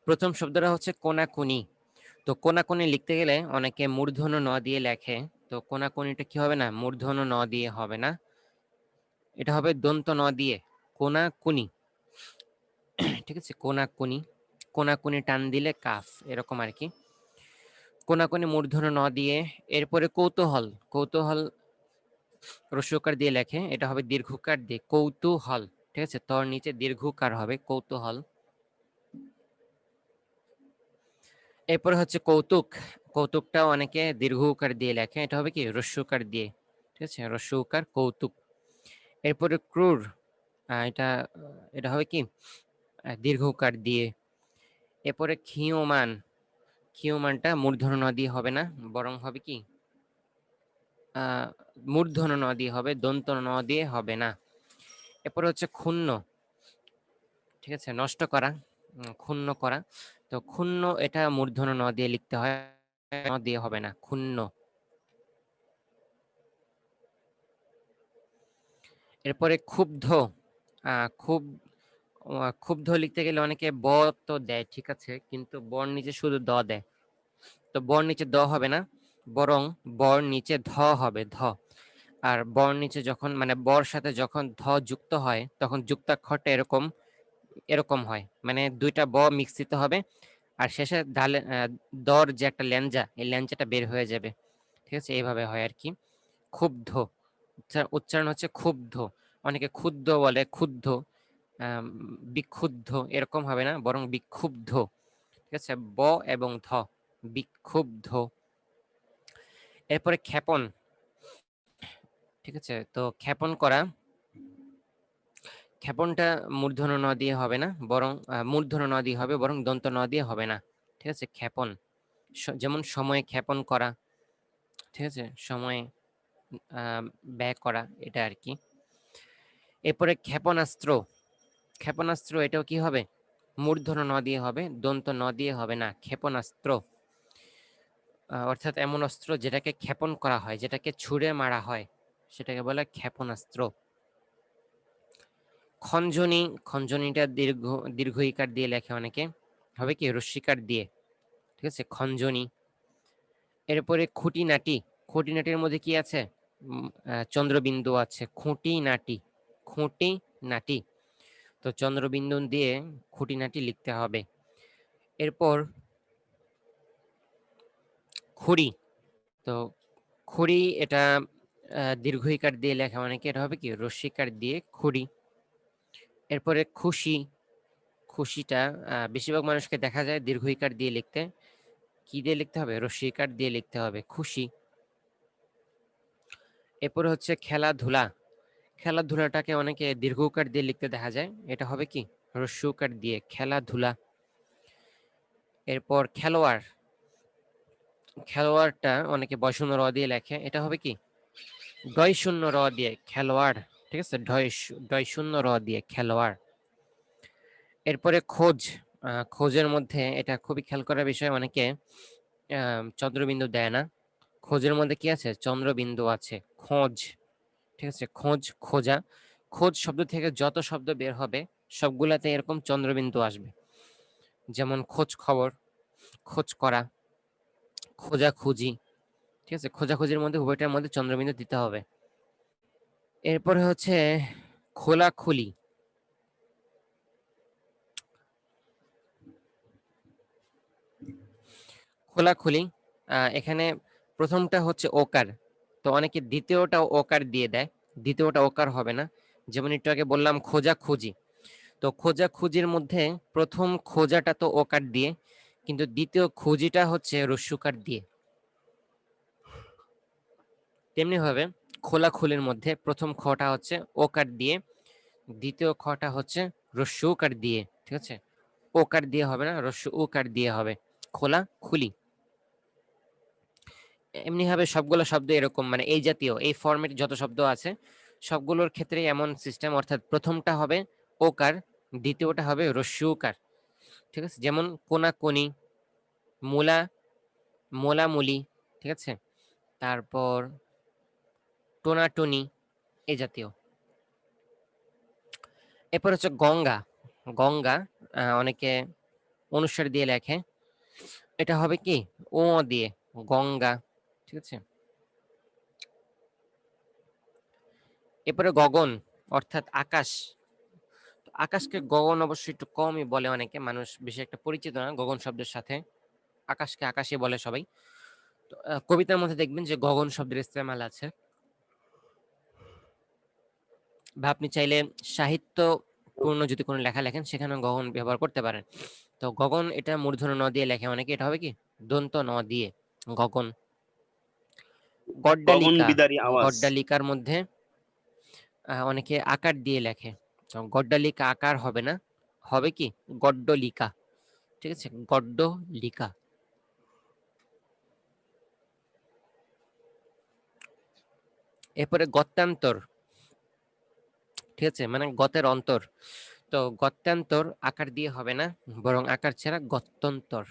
প্রথম শব্দটা হচ্ছে কোনাকুনি। তো কোনাকুনি লিখতে গেলে অনেকে মূর্ধন্য ন দিয়ে লেখে। তো কোনাকুনিটা কি হবে না, মূর্ধন্য ন দিয়ে হবে না, এটা হবে দন্ত ন দিয়ে, কোনাকুনি। ঠিক আছে, কোনাকুনি। কোনাকুনি টান দিলে কাফ, এরকম আর কি। কোনাকুনি মূর্ধন্য ন দিয়ে। এরপরে কৌতূহল। কৌতূহল রস্যকার দিয়ে লেখে, এটা হবে দীর্ঘকার দিয়ে, কৌতূহল। ঠিক আছে, তর নিচে দীর্ঘকার হবে, কৌতূহল। এরপরে হচ্ছে কৌতুক। কৌতুকটাও অনেকে দীর্ঘকার দিয়ে লেখে, এটা হবে কি রস্যকার দিয়ে। ঠিক আছে, রস্যকার, কৌতুক। এরপরে ক্রূর, এটা এটা হবে কি দীর্ঘকার দিয়ে। এরপরে ক্ষীয়মান। ক্ষীয়মানটা মূর্ধন্য ন দিয়ে হবে না, বরং হবে কি মূর্ধন্য ন দিয়ে হবে, দন্ত ন দিয়ে হবে না। এরপরে হচ্ছে ক্ষুণ্ণ। ঠিক আছে, নষ্ট করা, ক্ষুণ্ণ করা। তো ক্ষুণ্ণ এটা মূর্ধন্য ন দিয়ে লিখতে হয়, ন দিয়ে হবে না, ক্ষুণ্ণ। এরপরে ক্ষুব্ধ। খুব ক্ষুব্ধ লিখতে গেলে অনেকে ব তো দেয়, ঠিক আছে, কিন্তু বর নিচে শুধু দ দেয়। তো বর নিচে দ হবে না, বরং বর নিচে ধ হবে, ধ। আর বর নিচে যখন মানে বর সাথে যখন ধ যুক্ত হয় তখন যুক্তাক্ষরটা এরকম এরকম হয়, মানে দুইটা ব মিশ্রিত হবে, আর শেষে ডালে দর যে একটা ল্যাঞ্জা, এই ল্যাঞ্জাটা বের হয়ে যাবে। ঠিক আছে, এইভাবে হয় আর কি। ক্ষুব্ধ, উচ্চারণ হচ্ছে ক্ষুব্ধ। অনেকে ক্ষুব্ধ বলে, ক্ষুব্ধ, বিক্ষুব্ধ এরকম হবে না, বরং বিক্ষুব্ধ। ঠিক আছে, ব এবং ধ, বিক্ষুব্ধ। এরপরে ক্ষেপণ। ঠিক আছে, তো ক্ষেপণ করা। ক্ষেপণটা মূর্ধন্য ন দিয়ে হবে না, বরং মূর্ধন্য ন দিয়ে হবে, বরং দন্ত ন দিয়ে হবে না। ঠিক আছে, ক্ষেপণ, যেমন সময় ক্ষেপণ করা। ঠিক আছে, সময় ব্যয় করা, এটা আর কি। এরপরে ক্ষেপণাস্ত্র। ক্ষেপণাস্ত্র এটাও কি হবে, মূর্ধন্য ন দিয়ে হবে, দন্ত ন দিয়ে হবে না, ক্ষেপণাস্ত্র। অর্থাৎ এমন অস্ত্র যেটাকে ক্ষেপণ করা হয়, যেটাকে ছুঁড়ে মারা হয়, সেটাকে বলে ক্ষেপণাস্ত্র। খঞ্জনি। খঞ্জনিটা দীর্ঘ ইকার দিয়ে লেখে অনেকে, হবে কি রস্যিকার দিয়ে। ঠিক আছে, খঞ্জনি। এরপরে খুঁটিনাটি। খুঁটিনাটির মধ্যে কি আছে, চন্দ্রবিন্দু আছে, খুঁটিনাটি, খুঁটিনাটি। তো চন্দ্রবিন্দু দিয়ে খুঁটিনাটি লিখতে হবে। এরপর খুঁড়ি। তো খুঁড়ি এটা দীর্ঘ ইকার দিয়ে লেখা অনেকে, এটা হবে কি রস্যিকার দিয়ে, খুঁড়ি। এরপরে খুশি। খুশিটা বেশিরভাগ মানুষকে দেখা যায় দীর্ঘ ইকার দিয়ে লিখতে। কি দিয়ে লিখতে হবে, রস্যিকার দিয়ে লিখতে হবে, খুশি। এরপরে হচ্ছে খেলাধুলা। খেলাধুলাটাকে অনেকে দীর্ঘকার দিয়ে লিখতে দেখা যায়, এটা হবে কি হ্রস্বকার দিয়ে, খেলাধুলা। এরপর খেলোয়াড়। খেলোয়াড়টা অনেকে বয়শূন্য র দিয়ে লেখে, এটা হবে কি ডয় শূন্য র দিয়ে, খেলোয়াড়। ঠিক আছে, ডয় শূন্য র দিয়ে, খেলোয়াড়। এরপরে খোঁজ। খোঁজের মধ্যে এটা খুবই খেয়াল করার বিষয়, অনেকে চন্দ্রবিন্দু দেয় না। খোঁজের মধ্যে কি আছে, চন্দ্রবিন্দু আছে, খোঁজ। ঠিক আছে, খোঁজ, খোঁজা। খোঁজ শব্দ থেকে যত শব্দ বের হবে সবগুলাতে এরকম চন্দ্রবিন্দু আসবে, যেমন খোঁজ খবর, খোঁজ করা, খোঁজাখুঁজি। ঠিক আছে, খোঁজাখুঁজির মধ্যে উভয়টার মধ্যে চন্দ্রবিন্দু দিতে হবে। এরপরে হচ্ছে খোলাখুলি। খোলাখুলি, এখানে প্রথমটা হচ্ছে ওকার, তো অনেকে দ্বিতীয়টাও ওকার দিয়ে দেয়, দ্বিতীয়টা ওকার হবে না। যেমন একটু আগে বললাম খোঁজাখুঁজি, তো খোঁজাখুঁজির মধ্যে প্রথম খোঁজাটা তো ওকার দিয়ে, কিন্তু দ্বিতীয় খুঁজিটা হচ্ছে রস্যুকার দিয়ে। তেমনি ভাবে খোলাখুলির মধ্যে প্রথম খটা হচ্ছে ওকার দিয়ে, দ্বিতীয় খটা হচ্ছে রস্য উকার দিয়ে। ঠিক আছে, ওকার দিয়ে হবে না, রস্য উকার দিয়ে হবে, খোলা খুলি। এমনি ভাবে সবগুলো শব্দ এরকম, মানে এই জাতীয় এই ফরম্যাট যত শব্দ আছে সবগুলোর ক্ষেত্রে এমন সিস্টেম, অর্থাৎ প্রথমটা হবে ওকার, দ্বিতীয়টা হবে রস্য উকার। ঠিক আছে, যেমন কোনাকুনি, মূলা, মোলামুলি। ঠিক আছে, তারপর টোনাটুনি, এই জাতীয়। এরপর হচ্ছে গঙ্গা। গঙ্গা, অনেকে অনুস্বার দিয়ে লেখে, এটা হবে কি ও দিয়ে, গঙ্গা। ঠিক আছে। এরপরে গগন অর্থাৎ আকাশ। আকাশকে গগন অবশ্যই একটু কমই বলে অনেকে, মানুষ বেশি একটা পরিচিত না গগন শব্দের সাথে। আকাশকে আকাশই বলে সবাই। তো কবিতার মধ্যে দেখবেন যে গগন শব্দের ইস্তেমাল আছে, বা আপনি চাইলে সাহিত্য পূর্ণ যদি কোনো লেখা লেখেন সেখানে গগন ব্যবহার করতে পারেন। তো গগন এটা মূর্ধন্য ন দিয়ে লেখে অনেকে, এটা হবে কি দন্ত ন দিয়ে, গগন। গগন গড্ডালিকা, বিদারী আওয়াজ। গড্ডালিকার মধ্যে অনেকে আকার দিয়ে লেখে। তো গড্ডালিকা আকার হবে না, হবে কি গড্ডলিকা। ঠিক আছে, গড্ডলিকা। এরপরে গত্যান্তর। ঠিক আছে, মানে গতের অন্তর। তো গত্যান্তর আকার দিয়ে হবে না, বরং আকার ছাড়া গত্যন্তর।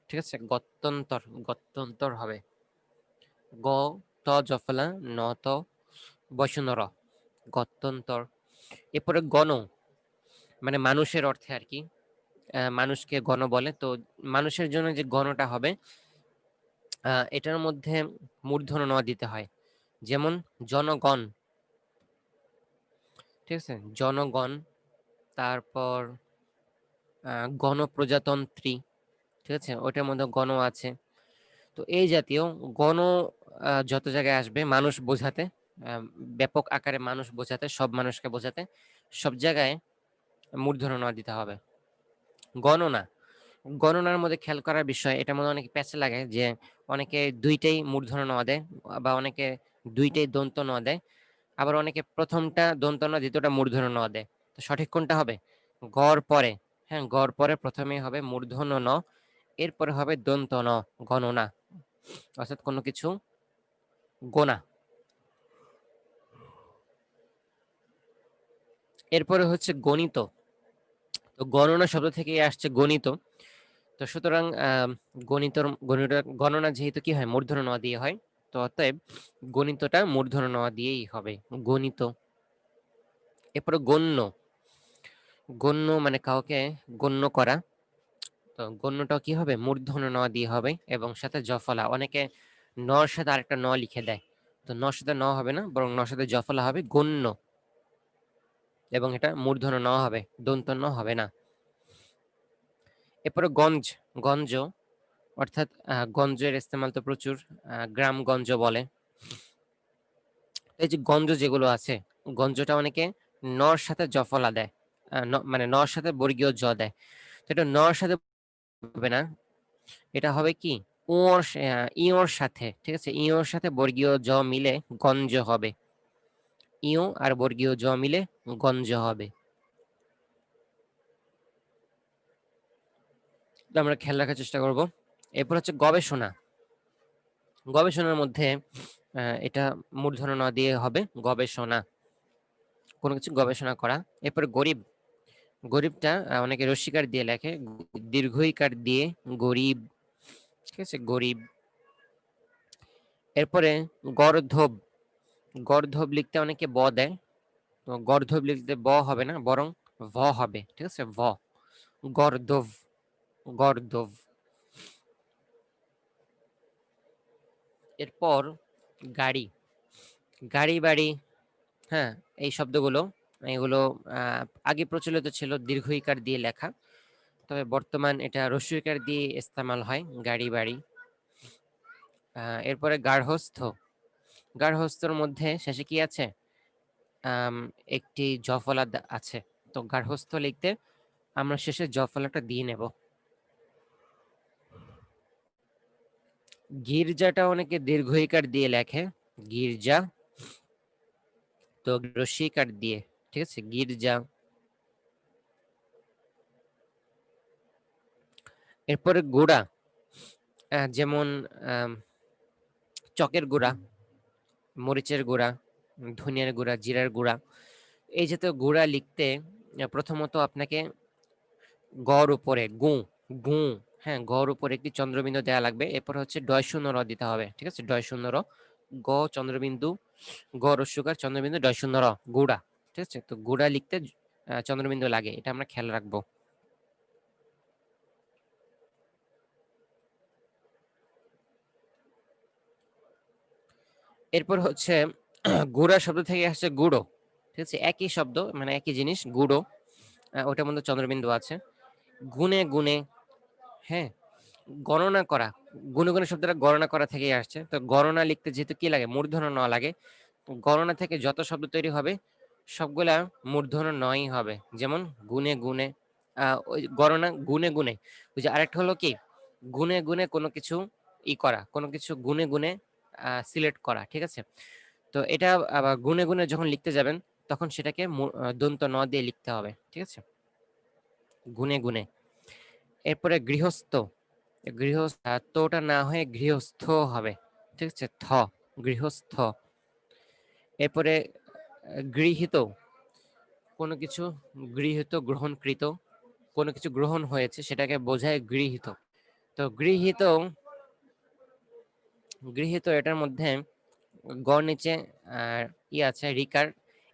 ঠিক আছে, গত্যন্তর, গত্যন্তর হবে। গ ত জফলা ন ত বসুনর, গত্যন্তর। এরপরে গণ, মানে মানুষের অর্থে আর কি, মানুষকে গণ বলে। তো মানুষের জন্য যে গণটা হবে, এটার মধ্যে মূর্ধন্য ন দিতে হয়। যেমন জনগণ। ঠিক আছে, জনগণ। তারপর গণপ্রজাতন্ত্রী। ঠিক আছে, ওইটার মধ্যে গণ আছে। তো এই জাতীয় গণ যত জায়গায় আসবে মানুষ বোঝাতে, ব্যাপক আকারে মানুষ বোঝাতে, সব মানুষকে বোঝাতে, সব জায়গায় মূর্ধন্য ন দিতে হবে। গণনা, গণনার মধ্যে খেয়াল করার বিষয়, এটার মধ্যে অনেকে প্যাচে লাগে যে অনেকে দুইটাই মূর্ধন্য ন দেয়, বা অনেকে দুইটাই দন্ত ন দেয়, আবার অনেকে প্রথমটা দন্ত ন দ্বিতীয়টা মূর্ধন্য ন দেয়। তো সঠিক কোনটা হবে? গড় পরে, হ্যাঁ গড় পরে প্রথমেই হবে মূর্ধন্য ন, এরপরে হবে দন্ত ন, গণনা, অর্থাৎ কোনো কিছু গোনা। এরপরে হচ্ছে গণিত। তো গণনা শব্দ থেকে আসছে গণিত। তো সুতরাং গণনা যেহেতু কি হয় মূর্ধন্য ন দিয়ে হয়, তো অতএব গণিতটা মূর্ধন্য ন দিয়েই হবে, গণিত। এরপরে গণ্য, গণ্য মানে কাউকে গণ্য করা। তো গণ্যটাও কি হবে মূর্ধন্য ন দিয়ে হবে, এবং সাথে জফলা, অনেকে নর সাথে আরেকটা ন লিখে দেয়। তো নর সাথে ন হবে না, বরং নর সাথে জফলা হবে, গণ্য। এবং এটা মূর্ধন্য ন হবে, দন্ত ন হবে না। এরপরে গঞ্জ, গঞ্জ অর্থাৎ গঞ্জের ইস্তেমাল তো প্রচুর, গ্রামগঞ্জ বলে। এই যে গঞ্জ যেগুলো আছে, গঞ্জটা অনেকে নর সাথে জফলা দেয়, মানে নর সাথে বর্গীয় জ দেয়। তো এটা নর সাথে হবে না, এটা হবে কি ওর, ইওর সাথে। ঠিক আছে, ইওর সাথে বর্গীয় জ মিলে গঞ্জ হবে, ইও আর বর্গীয় জ মিলে গঞ্জ হবে। তো আমরা খেয়াল রাখার চেষ্টা করব। এরপর হচ্ছে গবেষণা। গবেষণার মধ্যে এটা মূর্ধন্য ন দিয়ে হবে গবেষণা, কোনো কিছু গবেষণা করা। এরপর গরিব, গরিবটা অনেকে রস্বীকার দিয়ে লেখে, দীর্ঘইকার দিয়ে গরিব। ঠিক আছে, গরিব। এরপরে গর্ধব, গর্ধব লিখতে অনেকে ব দেয়, তো গর্ধব লিখতে ব হবে না, বরং ভ হবে। ঠিক আছে, ভ, গর্ধব, গর্ধব। এরপর গাড়ি, গাড়ি বাড়ি, হ্যাঁ এই শব্দগুলো, এগুলো আগে প্রচলিত ছিল দীর্ঘইকার দিয়ে লেখা, তবে বর্তমান এটা রস্বইকার দিয়ে ইস্তেমাল হয়, গাড়ি বাড়ি। এরপরে গার্হস্থ, গার্হস্থ্যর মধ্যে শেষে কি আছে, একটি জফলা আছে। তো গার্হস্থ লিখতে আমরা শেষে জফলাটা দিয়ে নেব। গির্জাটা অনেকে দীর্ঘইকার দিয়ে লেখে, গির্জা, তো রস্বইকার দিয়ে। ঠিক আছে, গির্জা। এরপরে গুড়া, যেমন চকের গুঁড়া, মরিচের গুঁড়া, ধনিয়ার গুঁড়া, জিরার গুঁড়া, এই জাতীয় গুঁড়া লিখতে প্রথমত আপনাকে গড় উপরে গু, গু, হ্যাঁ গড় উপরে একটি চন্দ্রবিন্দু দেওয়া লাগবে। এরপর হচ্ছে ডয় শূন্য র দিতে হবে। ঠিক আছে, ডয় শূন্য র, গ চন্দ্রবিন্দু, গ রস্যকার চন্দ্রবিন্দু, ডয় শূন্য র, গুড়া। ঠিক আছে, তো গুড়া লিখতে চন্দ্রবিন্দু লাগে, এটা আমরা খেয়াল রাখবো। এরপর হচ্ছে গুড়া শব্দ থেকে আসছে গুঁড়ো, ঠিক আছে, একই শব্দ মানে একই জিনিস গুঁড়ো, ওটার মধ্যে চন্দ্রবিন্দু আছে। গুনে গুনে, হ্যাঁ, গণনা করা, গুনে গুনে শব্দটা গণনা করা থেকেই আসছে। তো গণনা লিখতে যেহেতু কি লাগে, মূর্ধন্য ন লাগে, গণনা থেকে যত শব্দ তৈরি হবে সবগুলা মূর্ধন্য নই হবে। যেমন গুনে গুনে, ওই গণনা গুনে গুনে, ওই যে আরেকটা হলো কি গুনে গুনে কোনো কিছু করা, কোনো কিছু গুনে গুনে সিলেক্ট করা, ঠিক আছে। তো এটা আবার গুনে গুনে যখন লিখতে যাবেন তখন সেটাকে দন্ত ন দিয়ে লিখতে হবে, ঠিক আছে, গুনে গুনে। এরপরে গৃহস্থ, তোটা না হয়ে গৃহস্থ হবে, ঠিক আছে, থ, গৃহস্থ। এরপরে গৃহীত, কোনো কিছু গৃহীত, গ্রহণকৃত, কোনো কিছু গ্রহণ হয়েছে সেটাকে বোঝায় গৃহীত। তো গৃহীত, গৃহীত এটার মধ্যে গ নিচে আর আছে রিকার,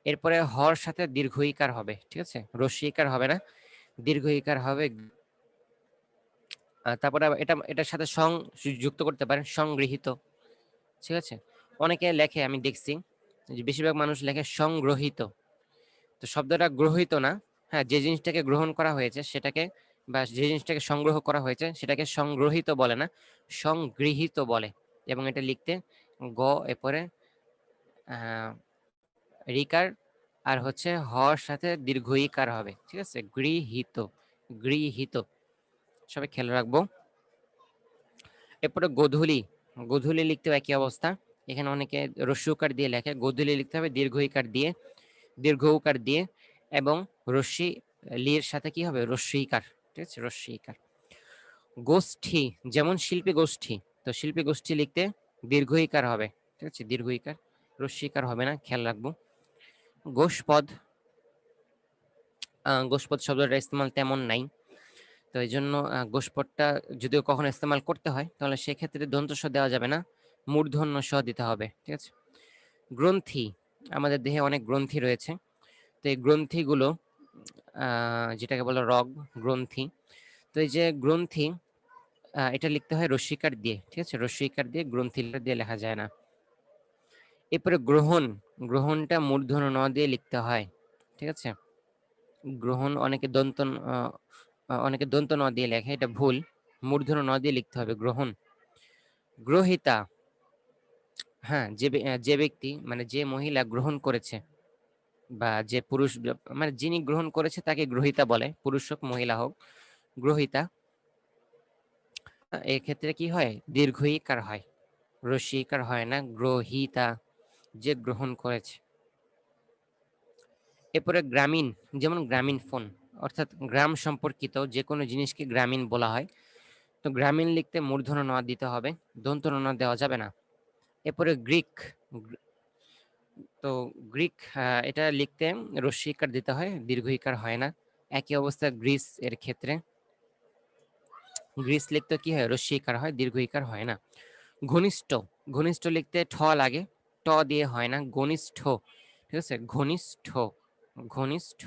এরপরে হর সাথে দীর্ঘ ইকার হবে, ঠিক আছে, রস্যি ইকার হবে না, দীর্ঘ ইকার হবে। তারপরে এটা এটার সাথে সং যুক্ত করতে পারেন, সংগৃহীত, ঠিক আছে। অনেকে লেখে, আমি দেখছি যে বেশিরভাগ মানুষ লেখে সংগ্রহিত। তো শব্দটা গ্রহিত না, হ্যাঁ, যে জিনিসটাকে গ্রহণ করা হয়েছে সেটাকে, বা যে জিনিসটাকে সংগ্রহ করা হয়েছে সেটাকে সংগ্রহিত বলে না, সংগৃহীত বলে। এবং এটা লিখতে গ এরপরে রিকার আর হচ্ছে হর সাথে দীর্ঘ ইকার হবে, ঠিক আছে, গৃহীত, গৃহীত, সবাই খেয়াল রাখবো। এরপরে গোধূলি, গোধূলি লিখতেও একই অবস্থা। এখানে অনেকে রস্যি উকার দিয়ে লেখে, গোধূলি লিখতে হবে দীর্ঘ ইকার দিয়ে, দীর্ঘ উকার দিয়ে, এবং রস্যি লির সাথে কি হবে, রস্যি ইকার, ঠিক আছে, রস্যি ইকার। গোষ্ঠী, যেমন শিল্পী গোষ্ঠী, তো শিল্পী গোষ্ঠী লিখতে দীর্ঘ ইকার হবে, ঠিক আছে, দীর্ঘ ইকার, রস্যি ইকার হবে না, খেয়াল রাখবো। গোষ্পদ, গোষ্পদ শব্দটা ইস্তেমাল তেমন নাই, তো এই জন্য গোষ্পদটা যদিও কখনো ইস্তেমাল করতে হয় তাহলে সেক্ষেত্রে দন্ত স দেওয়া যাবে না, মূর্ধন্য স দিতে হবে, ঠিক আছে। গ্রন্থি, আমাদের দেহে অনেক গ্রন্থি রয়েছে, তো এই গ্রন্থিগুলো যেটাকে বলে রগ, গ্রন্থি। তো এই যে গ্রন্থি, এটা লিখতে হয় রস্যিকার দিয়ে, ঠিক আছে, রস্যিকার দিয়ে, গ্রন্থি দিয়ে লেখা যায় না। এরপরে গ্রহণ, গ্রহণটা মূর্ধন্য ন দিয়ে লিখতে হয়, ঠিক আছে। গ্রহণ অনেকে দন্ত ন দিয়ে লেখে, এটা ভুল, মূর্ধন্য ন দিয়ে লিখতে হবে গ্রহণ। গ্রহিতা, হ্যাঁ, যে ব্যক্তি মানে যে মহিলা গ্রহণ করেছে, বা যে পুরুষ মানে যিনি গ্রহণ করেছে তাকে গ্রহিতা বলে, পুরুষ হোক মহিলা হোক, গ্রহিতা। এক্ষেত্রে কি হয়, দীর্ঘ ইকার হয়, রস্যি ইকার হয় না, গ্রহিতা, যে গ্রহণ করেছে। এরপরে গ্রামীণ, যেমন গ্রামীণ ফোন, অর্থাৎ গ্রাম সম্পর্কিত যে কোনো জিনিসকে গ্রামীণ বলা হয়। তো গ্রামীণ লিখতে মূর্ধন্য ন দিতে হবে, দন্ত ন দেওয়া যাবে না। এরপরে গ্রিক, তো গ্রিক, এটা লিখতে রস্যি ইকার দিতে হয়, দীর্ঘ ইকার হয় না। একই অবস্থা গ্রিস এর ক্ষেত্রে, গ্রিস লিখতে কি হয়, রস্যি ইকার হয়, দীর্ঘ ইকার হয় না। ঘনিষ্ঠ, ঘনিষ্ঠ লিখতে ঠ লাগে, ট দিয়ে হয় না, ঘনিষ্ঠ, ঠিক আছে, ঘনিষ্ঠ, ঘনিষ্ঠ,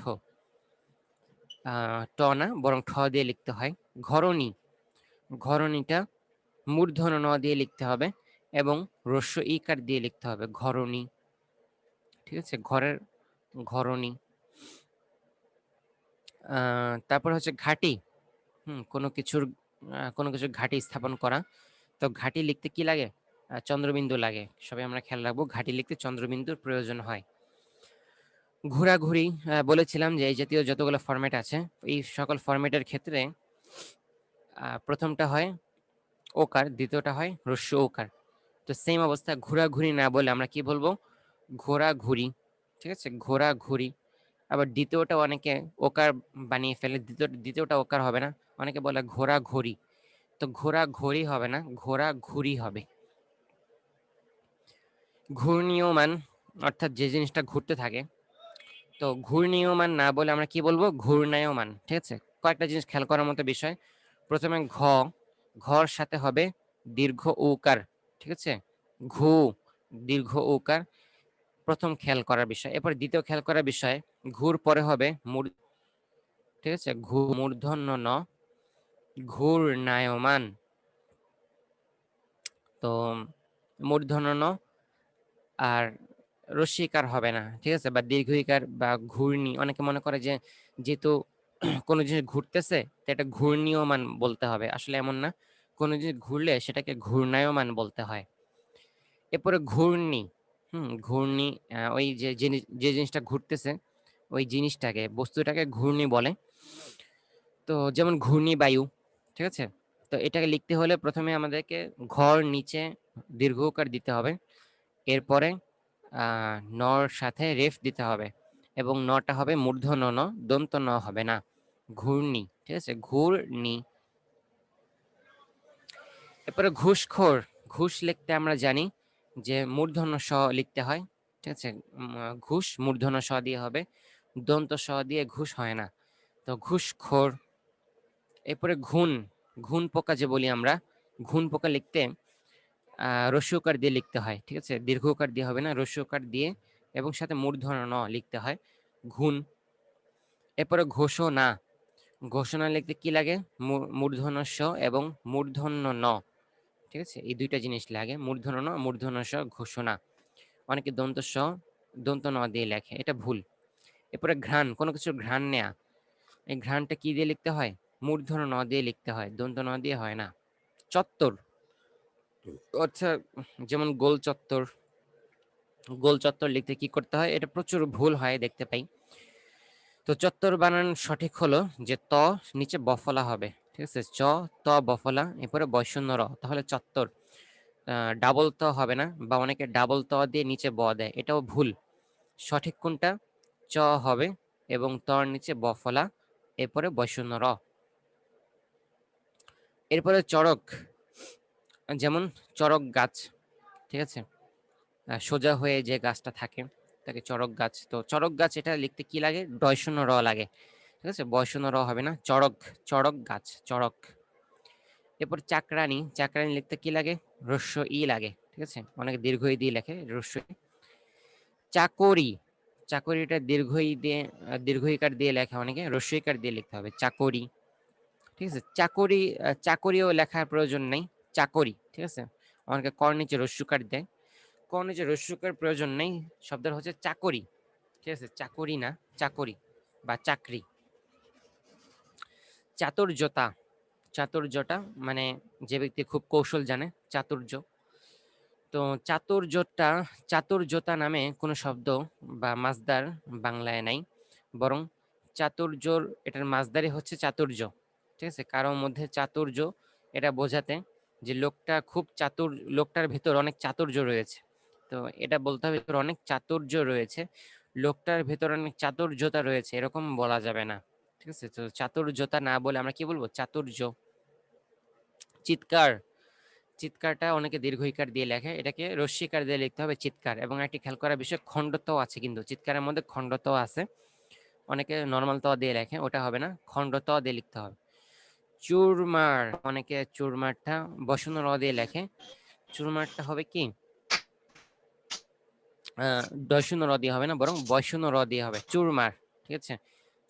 ট না বরং ঠ দিয়ে লিখতে হয়। ঘরণী, ঘরণীটা মূর্ধন্য ন দিয়ে লিখতে হবে এবং হ্রস্ব ইকার দিয়ে লিখতে হবে, ঘরণী, ঠিক আছে, ঘরের, ঘরণী। তারপর হচ্ছে ঘাটি, কোনো কিছুর ঘাটি স্থাপন করা। তো ঘাটি লিখতে কি লাগে, চন্দ্রবিন্দু লাগে, সবাই আমরা খেয়াল রাখবো, ঘাটি লিখতে চন্দ্রবিন্দুর প্রয়োজন হয়। ঘোরাঘুরি, বলেছিলাম যে এই জাতীয় যতগুলো ফরম্যাট আছে, এই সকল ফরম্যাটের ক্ষেত্রে প্রথমটা হয় ওকার, দ্বিতীয়টা হয় হ্রস্ব ওকার। তো সেম অবস্থা, ঘোরাঘুরি না বলে আমরা কি বলবো, ঘোরাঘুরি, ঠিক আছে, ঘোরাঘুরি। আবার দ্বিতীয়টা অনেকে ওকার বানিয়ে ফেলে, দ্বিতীয়টা ওকার হবে না, অনেকে বলে ঘোরাঘুরি, তো ঘোরাঘুরি হবে না, ঘোরাঘুরি হবে। ঘূর্ণীয়মান, অর্থাৎ যে জিনিসটা ঘুরতে থাকে, তো ঘূর্ণীয়মান না বলে আমরা কি বলবো, ঘূর্ণায়মান, ঠিক আছে। কয়েকটা জিনিস খেয়াল করার মতো বিষয়, প্রথমে ঘর সাথে হবে দীর্ঘ উকার, ঠিক আছে, ঘু, দীর্ঘ উকার, প্রথম খেয়াল করার বিষয়। এরপর দ্বিতীয় খেয়াল করার বিষয়, ঘুর পরে হবে ঠিক আছে, ঘু মূর্ধন্য ন, ঘূর্ণায়মান। তো মূর্ধন্য ন, আর রস্যিকার হবে না, ঠিক আছে? বা দীর্ঘইকার বা ঘূর্ণি, অনেকে মনে করে যে যেহেতু কোনো জিনিস ঘুরতেছে তো এটা ঘূর্ণীয়মান বলতে হবে, আসলে এমন না। কোনো জিনিস ঘুরলে সেটাকে ঘূর্ণায়মান বলতে হয়। এরপরে ঘূর্ণি, ঘূর্ণি, ওই যে জিনিসটা ঘুরতেছে ওই জিনিসটাকে, বস্তুটাকে ঘূর্ণি বলে। তো যেমন ঘূর্ণি বায়ু, ঠিক আছে? তো এটাকে লিখতে হলে প্রথমে আমাদেরকে ঘর নিচে দীর্ঘকার দিতে হবে, এরপরে নর সাথে রেফ দিতে হবে, এবং নটা হবে মূর্ধন্য ন, দন্ত ন হবে না। ঘূর্ণি, ঠিক আছে? ঘূর্ণি। এরপরে ঘুষখোর, ঘুষ লিখতে আমরা জানি যে মূর্ধন্য স লিখতে হয়, ঠিক আছে? ঘুষ মূর্ধন্য স দিয়ে হবে, দন্ত স দিয়ে ঘুষ হয় না। তো ঘুষখোর। এরপরে ঘুণ, ঘুণ পোকা যে বলি আমরা, ঘুণ পোকা লিখতে রস্যকার দিয়ে লিখতে হয়, ঠিক আছে? দীর্ঘকার দিয়ে হবে না, রস্যকার দিয়ে এবং সাথে মূর্ধন্য ন লিখতে হয়, ঘুণ। এরপরে ঘোষণা, ঘোষণা লিখতে কি লাগে? মূর্ধন্য স এবং মূর্ধন্য ন, ঠিক আছে? এই দুইটা জিনিস লাগে, মূর্ধন্য ন, মূর্ধন্য স, ঘোষণা। অনেকে দন্ত স দন্ত ন দিয়ে লেখে, এটা ভুল। এরপরে ঘ্রাণ, কোনো কিছুর ঘ্রাণ নেয়া, এই ঘ্রাণটা কি দিয়ে লিখতে হয়? মূর্ধন্য ন দিয়ে লিখতে হয়, দন্ত ন দিয়ে হয় না। চত্বর, আচ্ছা, যেমন গোল চত্বর, গোল চত্বর লিখতে কি করতে হয়? এটা প্রচুর ভুল হয় দেখতে পাই। তো চত্বর বানান সঠিক হলো যে ত নিচে বফলা হবে, ঠিক আছে? চ, ত বফলা, এরপরে বয়শূন্য র, তাহলে চত্বর। ডাবল ত হবে না, বা অনেকে ডাবল ত দিয়ে নিচে ব দেয়, এটাও ভুল। সঠিক কোনটা? চ হবে এবং তর নিচে বফলা, এরপরে বয়শূন্য র। এরপরে চড়ক, যেমন চড়ক গাছ, ঠিক আছে? সোজা হয়ে যে গাছটা থাকে তাকে চড়ক গাছ। তো চড়ক গাছ এটা লিখতে কি লাগে? ডয়শূন্য র লাগে, ঠিক আছে? বয়শূন্য র হবে না, চড়ক, চড়ক গাছ, চড়ক। এরপর চাকরানি, চাকরানি লিখতে কি লাগে? হ্রস্ব ই লাগে, ঠিক আছে? অনেকে দীর্ঘ ই দিয়ে লেখে, হ্রস্ব ই। চাকরি, চাকরিটা দীর্ঘ ই দিয়ে, দীর্ঘ ইকার দিয়ে লেখা, অনেকে হ্রস্ব ইকার দিয়ে লিখতে হবে, চাকরি, ঠিক আছে? চাকরি, চাকরিও লেখার প্রয়োজন নেই, চাকরি, ঠিক আছে? অনেকে কর নিচে হ্রস্বকার দেয়, কর নিচে হ্রস্বকার প্রয়োজন নেই, শব্দটা হচ্ছে চাকরি, ঠিক আছে? চাকরি না, চাকরি বা চাকরি। চাতুর্যতা, চাতুর্যটা মানে যে ব্যক্তি খুব কৌশল জানে, চাতুর্য। তো চাতুর্যটা, চাতুর্যতা নামে কোনো শব্দ বা মাসদার বাংলায় নাই, বরং চাতুর্যর এটার মাসদারই হচ্ছে চাতুর্য, ঠিক আছে? কারোর মধ্যে চাতুর্য, এটা বোঝাতে যে লোকটা খুব চাতুর, লোকটার ভেতর অনেক চাতুর্য রয়েছে। তো এটা বলতে হবে অনেক চাতুর্য রয়েছে, লোকটার ভেতর অনেক চাতুর্যতা রয়েছে, এরকম বলা যাবে না, ঠিক আছে? তো চাতুর্যতা না বলে আমরা কি বলবো? চাতুর্য। চিৎকার, চিৎকারটা অনেকে দীর্ঘইকার দিয়ে লেখে, এটাকে রস্যিকার দিয়ে লিখতে হবে, চিৎকার। এবং একটি খেয়াল করার বিষয়, খণ্ডত আছে, কিন্তু চিৎকারের মধ্যে খণ্ডত আছে, অনেকে নর্মাল ত দিয়ে লেখে, ওটা হবে না, খণ্ডত দিয়ে লিখতে হবে। চুরমার, অনেকে চুরমারটা বসন্ত র দিয়ে লেখে, চুরমারটা হবে কি দশূন্য র দিয়ে হবে না, বরং বয়শূন্য র দিয়ে হবে, চুরমার, ঠিক আছে?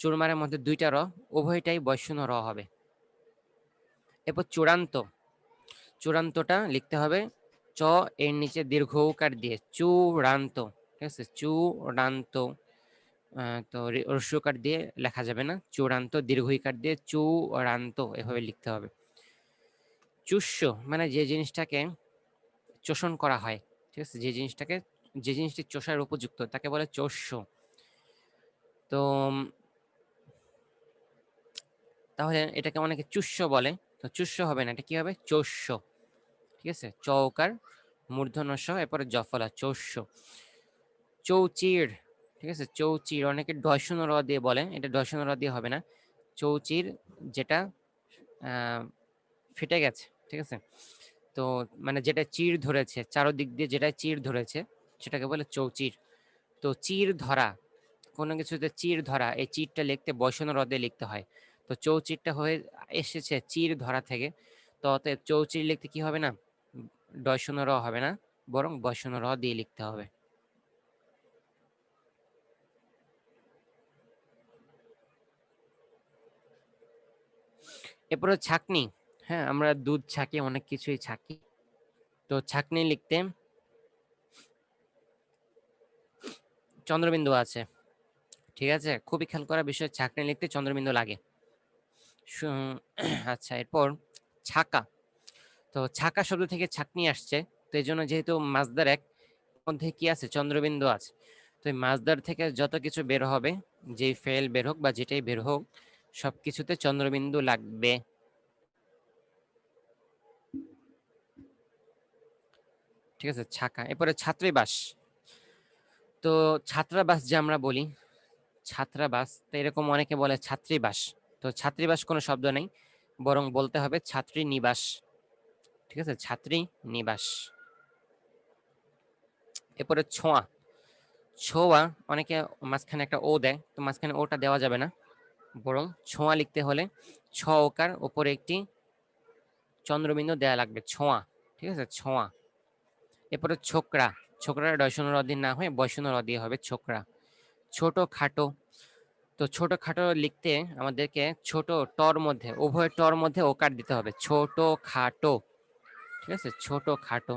চুরমারের মধ্যে দুইটা র, উভয়টাই বয়শূন্য র হবে। এরপর চূড়ান্ত, চূড়ান্তটা লিখতে হবে চ এর নিচে দীর্ঘ উকার দিয়ে, চূড়ান্ত, ঠিক আছে? চূড়ান্ত। তো রস্যকার দিয়ে লেখা যাবে না, চূড়ান্ত, দীর্ঘ ইকার দিয়ে চূড়ান্ত, এভাবে লিখতে হবে। চুষ্য মানে যে জিনিসটাকে চোষণ করা হয়, ঠিক আছে? যে জিনিসটাকে, যে জিনিসটি চোষার উপযুক্ত তাকে বলে চোষ্য। তো তাহলে এটাকে অনেকে চুষ্য বলে, তো চুষ্য হবে না, এটা কি হবে? চোষ্য, ঠিক আছে? চৌকার মূর্ধন্য ষ, এরপরে জফলা, চৌষ্য। চৌচির, ঠিক আছে? চৌচির, অনেকে ডয়শূন্য র দিয়ে বলে, এটা ডয়শূন্য র দিয়ে হবে না, চৌচির যেটা ফেটে গেছে, ঠিক আছে? তো মানে যেটা চির ধরেছে, চারদিক দিয়ে যেটা চির ধরেছে সেটাকে বলে চৌচির। তো চির ধরা, কোনো কিছুতে চির ধরা, এই চিরটা লিখতে বয়শূন্য র দিয়ে লিখতে হয়। তো চৌচিরটা হয়ে এসেছে চির ধরা থেকে, তো অতএব চৌচির লিখতে কি হবে না? ডয়শূন্য র হবে না, বরং বয়শূন্য র দিয়ে লিখতে হবে। এরপরে ছাঁকনি, হ্যাঁ, আমরা দুধ ছাঁকি, অনেক কিছুই ছাঁকি। তো ছাঁকনি লিখতে চন্দ্রবিন্দু আছে, ঠিক আছে? খুবই খেয়াল করার বিষয়, ছাঁকনি লিখতে চন্দ্রবিন্দু লাগে। আচ্ছা, এরপর ছাকা। তো ছাকা শব্দ থেকে ছাঁকনি আসছে, তো এই জন্য যেহেতু মাসদার এক, মধ্যে কি আছে? চন্দ্রবিন্দু আছে। তো এই মাসদার থেকে যত কিছু বের হবে, যেই ফেল বের হোক বা যেটাই বের হোক, সবকিছুতে চন্দ্রবিন্দু লাগবে। ঠিক আছে, ছাকা। এরপরে ছাত্রীবাস। তো ছাত্রাবাস যে আমরা বলি, ছাত্রাবাস, তো এরকম অনেকে বলে ছাত্রীবাস। তো ছাত্রীবাস কোনো শব্দ নেই, বরং বলতে হবে ছাত্রী নিবাস। ঠিক আছে, ছাত্রী নিবাস। এরপরে ছোঁয়া। ছোঁয়া, অনেকে মাঝখানে একটা ও দেয়, তো মাঝখানে ওটা দেওয়া যাবে না, বরং ছোঁয়া লিখতে হলে ছ ওকার উপরে একটি চন্দ্রবিন্দু দেয়া লাগবে, ছোঁয়া। ঠিক আছে, ছোঁয়া। এরপরে ছোকরা। ছোকরা ডয়শূন্য র দিয়ে না হয়ে বয়শূন্য র দিয়ে হবে ছোকরা। ছোট খাটো। তো ছোট খাটো লিখতে আমাদেরকে ছোট টর মধ্যে, উভয় টর মধ্যে ওকার দিতে হবে, ছোট খাটো। ঠিক আছে, ছোট খাটো।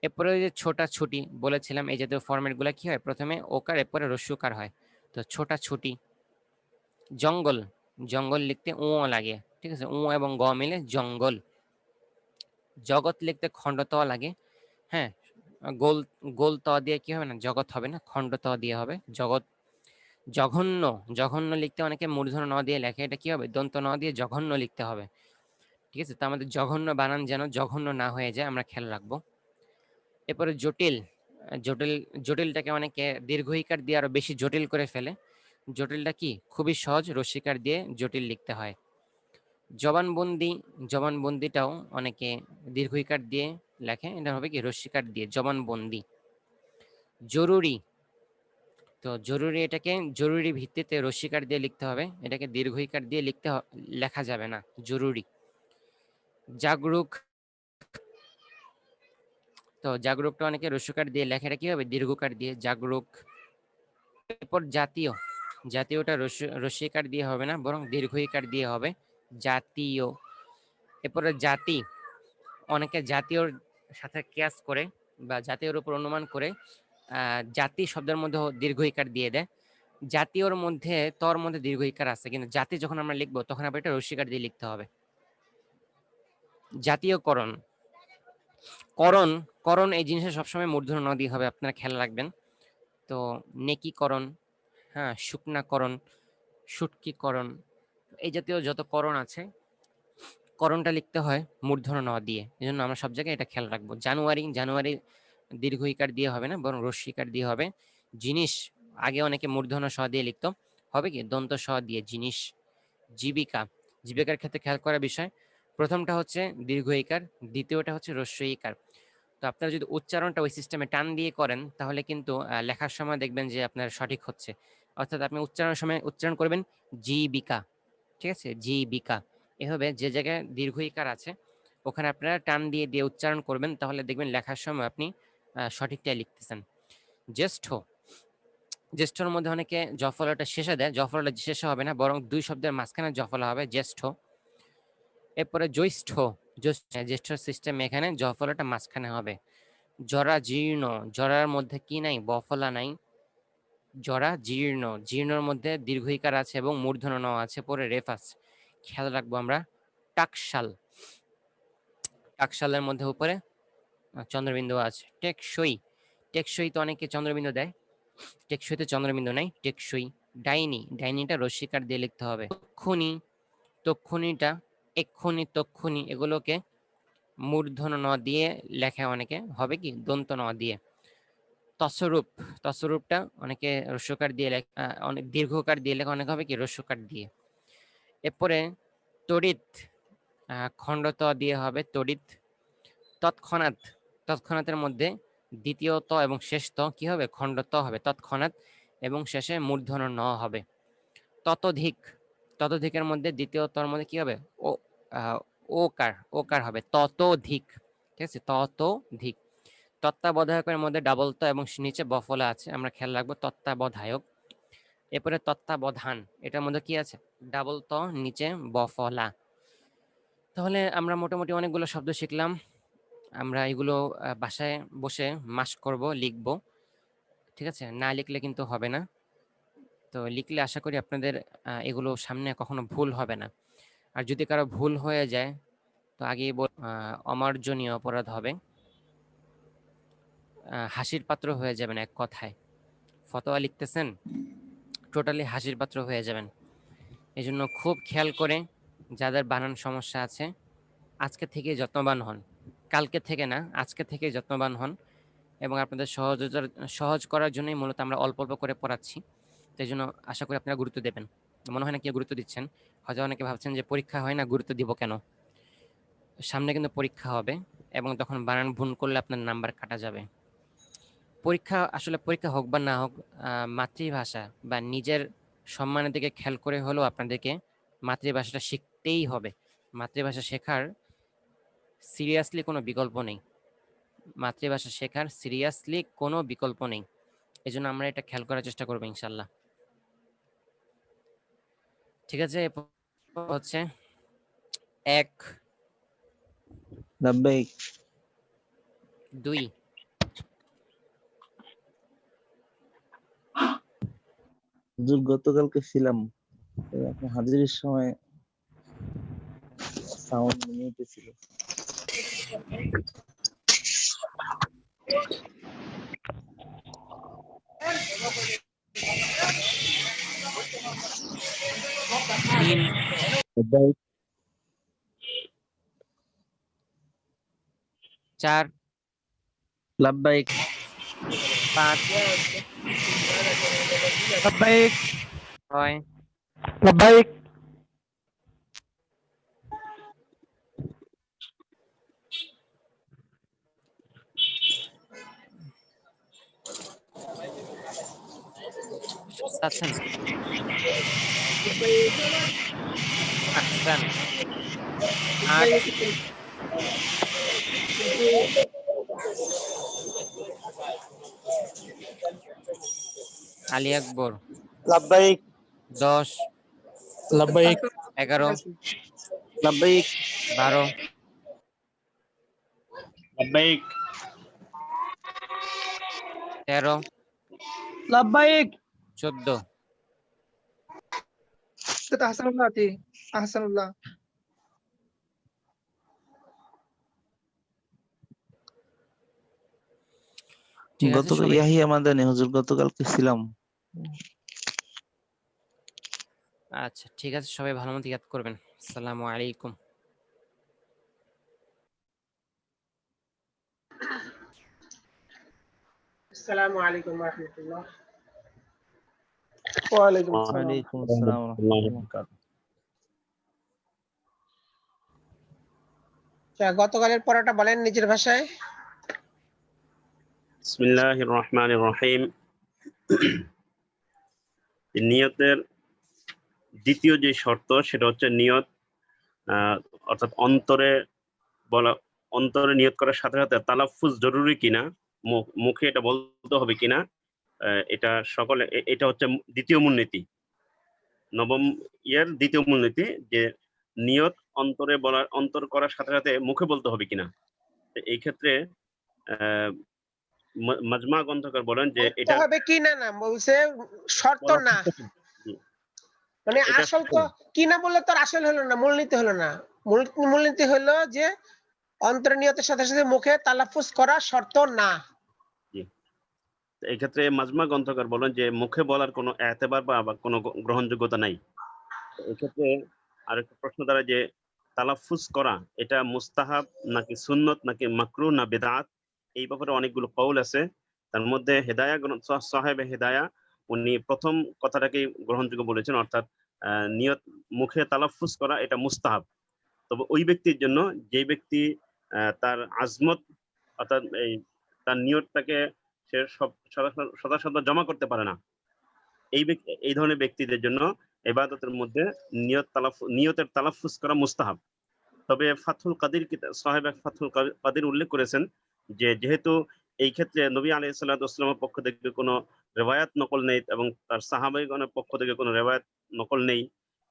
এরপরে ওই যে ছোটা ছুটি বলেছিলাম, এই জাতীয় ফরম্যাট গুলা কি হয়, প্রথমে ওকার এরপরে রস্যকার হয়। তো ছোটা ছুটি। জঙ্গল। জঙ্গল লিখতে ও লাগে, ঠিক আছে, ও এবং গ মিলে জঙ্গল। জগৎ লিখতে খণ্ড ত লাগে। হ্যাঁ, গোল গোল ত দিয়ে কি হবে না, জগৎ হবে না, খণ্ড ত দিয়ে হবে জগৎ। জঘন্য। জঘন্য লিখতে অনেকে মূর্ধন্য ন দিয়ে লেখে, এটা কি হবে, দন্ত ন দিয়ে জঘন্য লিখতে হবে। ঠিক আছে, তো আমাদের জঘন্য বানান যেন জঘন্য না হয়ে যায়, আমরা খেয়াল রাখবো। এরপরে জটিল। জটিল, জটিলটাকে অনেকে দীর্ঘ ইকার দিয়ে আরো বেশি জটিল করে ফেলে। জটিলটা কি, খুবই সহজ, রস্যিকার দিয়ে জটিল লিখতে হয়। জবানবন্দি। জবানবন্দিটাও অনেকে দীর্ঘ ইকার দিয়ে লেখে, এটা হবে কি রস্যিকার দিয়ে, জবানবন্দি। জরুরি। তো জরুরি, এটাকে জরুরি ভিত্তিতে রস্যিকার দিয়ে লিখতে হবে, এটাকে দীর্ঘ ইকার দিয়ে লেখা যাবে না, জরুরি। জাগরুক। তো জাগরুকটা অনেকে রস্যকার দিয়ে লেখে, এটা কি হবে, দীর্ঘকার দিয়ে, জাগরুক। এরপর জাতীয়। জাতীয়টা রস্যিকার দিয়ে হবে না, বরং দীর্ঘ ইকার দিয়ে হবে, জাতীয়। এরপরে জাতি। অনেকে জাতীয়র সাথে কেয়াস করে বা জাতীয়র উপর অনুমান করে জাতি শব্দের মধ্যে দীর্ঘ ইকার দিয়ে দেয়। জাতীয়র মধ্যে তর মধ্যে দীর্ঘ ইকার আছে, কিন্তু জাতি যখন আমরা লিখবো তখন আবার এটা রস্যিকার দিয়ে লিখতে হবে। জাতীয়করণ। করণ। করণ এই জিনিসটা সবসময় মূর্ধন্য ন দিয়ে হবে, আপনারা খেয়াল রাখবেন। তো নেকিকরণ, হ্যাঁ, শুকনাকরণ, শুটকিকরণ, এই জাতীয় যত করণ আছে, করণটা লিখতে হয় মূর্ধন্য ন দিয়ে, এই জন্য আমরা সব জায়গায় এটা খেয়াল রাখবো। জানুয়ারি। জানুয়ারি দীর্ঘ ইকার দিয়ে হবে না, বরং রস্যিকার দিয়ে হবে। জিনিস, আগে অনেকে মূর্ধন্য স দিয়ে লিখতো, হবে কি দন্ত স দিয়ে, জিনিস। জীবিকা। জীবিকার ক্ষেত্রে খেয়াল করার বিষয়, প্রথমটা হচ্ছে দীর্ঘ ইকার, দ্বিতীয়টা হচ্ছে হ্রস্ব ইকার। তো আপনারা যদি উচ্চারণটা ওই সিস্টেমে টান দিয়ে করেন, তাহলে কিন্তু লেখার সময় দেখবেন যে আপনার সঠিক হচ্ছে। অর্থাৎ আপনি উচ্চারণের সময় উচ্চারণ করবেন জীবিকা। ঠিক আছে, জীবিকা। এভাবে যে জায়গায় দীর্ঘ ইকার আছে ওখানে আপনারা টান দিয়ে দিয়ে উচ্চারণ করবেন, তাহলে দেখবেন লেখার সময় আপনি সঠিকটাই লিখতেছেন। জ্যেষ্ঠ। জ্যেষ্ঠর মধ্যে অনেকে জফলাটা শেষে দেয়, জফলাটা শেষে হবে না, বরং দুই শব্দের মাঝখানে জফলা হবে, জ্যেষ্ঠ। এরপরে জ্যৈষ্ঠ। জ্যেষ্ঠ সিস্টেম, এখানে জফলাটা মাঝখানে হবে। জরা জীর্ণ। জরার মধ্যে কি নাই, বফলা নাই, জরা জীর্ণ। জীর্ণর মধ্যে দীর্ঘ ইকার আছে এবং মূর্ধন্য ন আছে, পরে রেফ আছে, খেয়াল রাখবো আমরা। টাকশাল। টাকশালের মধ্যে উপরে চন্দ্রবিন্দু আছে। টেকসই। টেকসই তো অনেকে চন্দ্রবিন্দু দেয়, টেকসইতে চন্দ্রবিন্দু নাই, টেকসই। ডাইনি। ডাইনিটা রস্যিকার দিয়ে লিখতে হবে। তক্ষুনি। তক্ষুনিটা এক্ষুনি, তক্ষুনি, এগুলোকে মূর্ধন্য ন দিয়ে লেখে অনেকে, হবে কি দন্ত ন দিয়ে। তসরূপ। তসরূপটা অনেকে রস্যকার দিয়ে লেখে, অনেক দীর্ঘকার দিয়ে লেখা, অনেক হবে কি রস্যকার দিয়ে। এরপরে তড়িৎ। খণ্ড ত দিয়ে হবে তড়িৎ। তৎক্ষণাৎ। তৎক্ষণাতের মধ্যে দ্বিতীয় ত এবং শেষ ত কি হবে, খণ্ড ত হবে, তৎক্ষণাৎ, এবং শেষে মূর্ধন্য ন হবে। ততোধিক। ততোধিকের মধ্যে দ্বিতীয় তর মধ্যে কি হবে, ও ওকার, ওকার হবে, ততোধিক। ঠিক আছে, ততোধিক। তত্ত্বাবধায়কের মধ্যে ডাবল ত এবং নিচে বফলা আছে, আমরা খেয়াল রাখবো, তত্ত্বাবধায়ক। এরপরে তত্ত্বাবধান, এটার মধ্যে কি আছে, ডাবল ত, নিচে বফলা। তাহলে আমরা মোটামুটি অনেকগুলো শব্দ শিখলাম, আমরা এগুলো বাসায় বসে মাস্ক করব, লিখব। ঠিক আছে, না লিখলে কিন্তু হবে না। তো লিখলে আশা করি আপনাদের এগুলো সামনে কখনো ভুল হবে না। আর যদি কারো ভুল হয়ে যায় তো আগেই অমার্জনীয় অপরাধ হবে, হাসির পাত্র হয়ে যাবেন এক কথায়। ফতোয়া লিখতেছেন, টোটালি হাসির পাত্র হয়ে যাবেন। এই জন্য খুব খেয়াল করে যাদের বানান সমস্যা আছে আজকে থেকে যত্নবান হন, কালকে থেকে না, আজকে থেকে যত্নবান হন। এবং আপনাদের সহজ করার জন্যই মূলত আমরা অল্প অল্প করে পড়াচ্ছি। তাই জন্য আশা করি আপনারা গুরুত্ব দেবেন। মনে হয় না কেউ গুরুত্ব দিচ্ছেন। হয়তো অনেকে ভাবছেন যে পরীক্ষা হয় না, গুরুত্ব দিব কেন। সামনে কিন্তু পরীক্ষা হবে এবং তখন বানান ভুল করলে আপনার নাম্বার কাটা যাবে। পরীক্ষা হোক বা না হোক, মাতৃভাষা বা নিজের সম্মানের দিকে খেয়াল করে হলেও আপনাদেরকে মাতৃভাষাটা শিখতেই হবে। মাতৃভাষা শেখার সিরিয়াসলি কোনো বিকল্প নেই। মাতৃভাষা শেখার সিরিয়াসলি কোনো বিকল্প নেই। এজন্য আমরা এটা খেয়াল করার চেষ্টা করবো ইনশাল্লাহ। ঠিক আছে, হচ্ছে 1 লাব্বাইক 2 হুজুর গতকালকে ছিলাম, আপনি হাজিরের সময় সাউন্ড মিউটে ছিল। 3 লাব্বাইক 4 লাব্বাইক 5 لبيك 6 لبيك 7 আহসান 8 আলী আকবর لبيك 10 لبيك 11 লাব্বাইক 12 لبيك 13 لبيك 14 أحسن الله أتي أحسن الله ঠিক আছে গতকাল সবাই। ইয়াহিয়া মাদানি হুজুর গতকালকে ছিলাম। আচ্ছা ঠিক আছে, সবাই ভালো মতো ইয়াদ করবেন। আসসালামু আলাইকুম। السلام عليكم ورحمة الله. وعليكم السلام. ওয়ালাইকুম আসসালাম ওয়া রাহমাতুল্লাহ। গতকালের পড়াটা বলেন নিজের ভাষায়। বিসমিল্লাহির রহমানির রহিম। নিয়তের দ্বিতীয় যে শর্ত সেটা হচ্ছে নিয়ত, অর্থাৎ অন্তরে নিয়ত করার সাথে সাথে তালাফফুজ জরুরি কিনা, মুখে এটা বলতে হবে কিনা, এটা এটা হচ্ছে দ্বিতীয় মূলনীতি, নবম ইয়ের দ্বিতীয় মূলনীতি, যে নিয়ত অন্তর করার সাথে সাথে মুখে বলতে হবে কিনা। এই ক্ষেত্রে মাজমা গ্রন্থকার বলেন যে বলতে এটা হবে কি না, না বলছে শর্ত না, মানে এটা আসল তো কি না বললে তো আর আসল হলো না, মূলনীতি হলো না। মূলনীতি হলো যে অন্তর নিয়তের সাথে সাথে মুখে তালাফুজ করা শর্ত না। এই ক্ষেত্রে মাজমা গ্রন্থকার বলেন যে মুখে বলার কোনো এতেবার বা কোনো গ্রহণযোগ্যতা নাই। এই ক্ষেত্রে আরেকটা প্রশ্ন দাঁড়ায় যে তালাফুজ করা এটা মুস্তাহাব নাকি সুন্নত নাকি মাকরুহ না বিদআত, এই ব্যাপারে অনেকগুলো কওল আছে। তার মধ্যে সাহেব হেদায়া উনি প্রথম কথাটাকেই গ্রহণযোগ্য বলেছেন, অর্থাৎ নিয়ত মুখে তালাফুজ করা এটা মুস্তাহাব। তবে ওই ব্যক্তির জন্য যে ব্যক্তি তার আজমত, অর্থাৎ তার নিয়তটাকে সে সদা জমা করতে পারে না, এই ধরনের ব্যক্তিদের জন্য ইবাদতের মধ্যে নিয়তের তালাফুজ করা মুস্তাহাব। তবে ফাথুল কাদির সাহেব ফাথুল কাদির উল্লেখ করেছেন যে যেহেতু এই ক্ষেত্রে নবী আলাইহিস সালামের পক্ষ থেকে কোনো রেওয়ায়াত নকল নেই এবং তার সাহাবাইগণের পক্ষ থেকে কোনো রেওয়ায়াত নকল নেই,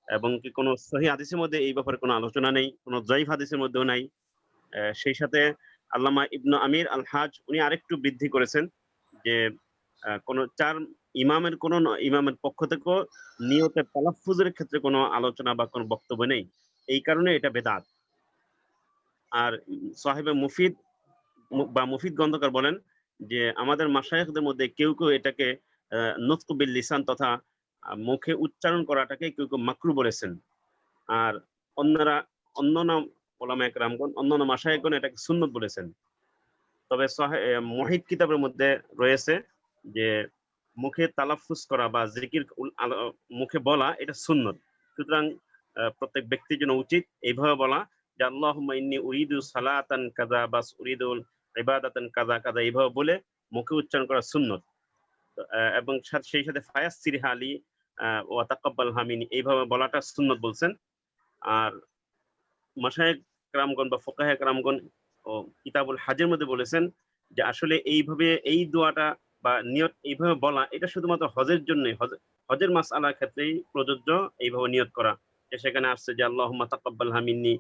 এবং কি কোনো সহিহ হাদিসের মধ্যে এই ব্যাপারে কোনো আলোচনা নেই, কোনো যায়িফ হাদিসের মধ্যেও নাই। সেই সাথে আল্লামা ইবনু আমির আল হাজ উনি আরেকটু বৃদ্ধি করেছেন যে কোন ইমামের পক্ষ থেকে নিয়তের তালাফফুজের ক্ষেত্রে কোনো আলোচনা বা কোনো বক্তব্য নেই, এই কারণে এটা বেদাত। আর সাহেবে মুফিদ গ্রন্থকার বলেন যে আমাদের মাশায়েখদের মধ্যে কেউ কেউ এটাকে নুতক বিল লিসান তথা মুখে উচ্চারণ করাটাকে কেউ কেউ মাকরু বলেছেন, আর অন্যান্য ওলামায়ে কেরামগণ, অন্যান্য মাশায়েখগণ এটাকে সুন্নত বলেছেন। তবে মুহিত কিতাবের মধ্যে রয়েছে যে মুখে তালাফফুজ করা বা জিকির মুখে বলা এটা সুন্নত। সুতরাং প্রত্যেক ব্যক্তির জন্য উচিত এইভাবে বলা যে আল্লাহুম্মা ইন্নী উরিদু সালাতান কাযা বাস উরিদুল ইবাদাতান কাযা কাযা, এইভাবে বলে মুখে উচ্চারণ করা সুন্নত। এবং সেই সাথে ফায়াসসির হালি ওয়া তাকাব্বাল হামিনি, এইভাবে বলাটা সুন্নত বলছেন। আর মাশায়েখ কেরামগণ বা ফুকাহা কেরামগণ ও কিতাবুল হাজের মধ্যে বলেছেন যে আসলে এইভাবে এই দোয়াটা বা নিয়ত এইভাবে বলা এটা শুধুমাত্র হজের জন্যই, হজের মাসআলার ক্ষেত্রেই প্রযোজ্য এইভাবে নিয়ত করা। যে সেখানে আসছে যে আল্লাহুম্মা তাকাব্বাল হামিন্নি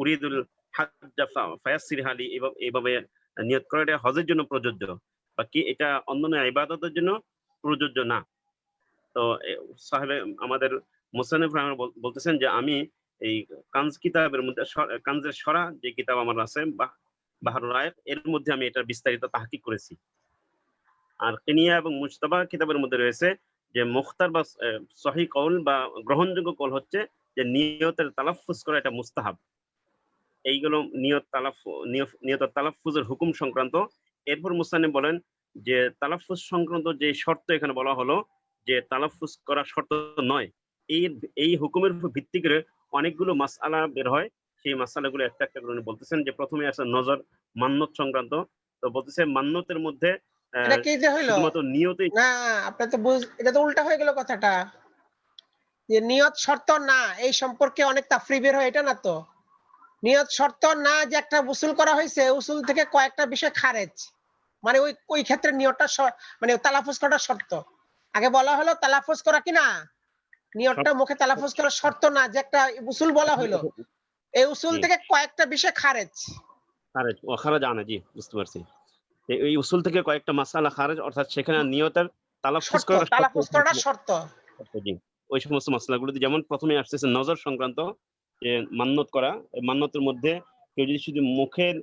উরিদুল হাজ্জা ফায়াসসির হালি, এইভাবে নিয়ত করা এটা হজের জন্য প্রযোজ্য, বাকি এটা অন্যান্য ইবাদতের জন্য প্রযোজ্য না। তো সাহেবে আমাদের মুসান্নিফ রাহিমাহুল্লাহ বলতেছেন যে আমি এই কানজ কিতাবের মধ্যে কানজের সরা যে কিতাব আমার আছে বাহরুল রায়ক, এর মধ্যে আমি এটা বিস্তারিত তাহকিক করেছি। আর কিনিয়া এবং মুজতাবা কিতাবের মধ্যে রয়েছে যে মুখতার বা সহিহ কওল বা গ্রহণযোগ্য কওল হচ্ছে যে নিয়তের তালাফফুজ করা এটা মুস্তাহাব। এইগুলো নিয়তের তালাফফুজের হুকুম সংক্রান্ত। এরপর মুসান্নিফ বলেন যে তালাফফুজ সংক্রান্ত যে শর্ত এখানে বলা হলো যে তালাফফুজ করা শর্ত নয়, এই হুকুমের উপর ভিত্তি করে অনেকগুলো মাসআলা বের হয়। সেই মাসআলাগুলো একটা একটা করে বলতেছেন। যে প্রথমে আছে নজর মান্নত সংক্রান্ত। তো বলতেছে মান্নতের মধ্যে এটা কি যে হইলো শুধুমাত্র নিয়তেই না, আপনি তো এটা তো উল্টা হয়ে গেল কথাটা, যে নিয়ত শর্ত না এই সম্পর্কে অনেক তাফসীর বের হয়, এটা না তো। নিয়ত শর্ত না যে একটা উসুল করা হয়েছে, উসুল থেকে কয়েকটা বিষয় খারেজ, মানে ওই ক্ষেত্রে নিয়তটা মানে তালাফুজ করাটা শর্ত। আগে বলা হলো তালাফুজ করা কি না, নিয়তটা মুখে তালাফুজ করা শর্ত না, যে একটা উসুল বলা হলো, এই উসুল থেকে কয়েকটা বিষয় খারেজ। খারেজ আনা, জি বুঝতে পারছি। এই উসুল থেকে কয়েকটা মাসআলা খারেজ, অর্থাৎ সেখানে নিয়তের তালাফফুজ করাটা শর্ত। জি, ওই সমস্ত মাসআলাগুলো যেমন প্রথমে আসতেছে নজর সংক্রান্ত, যে মান্নত করা। এই মান্নতের মধ্যে কেউ যদি শুধু মুখের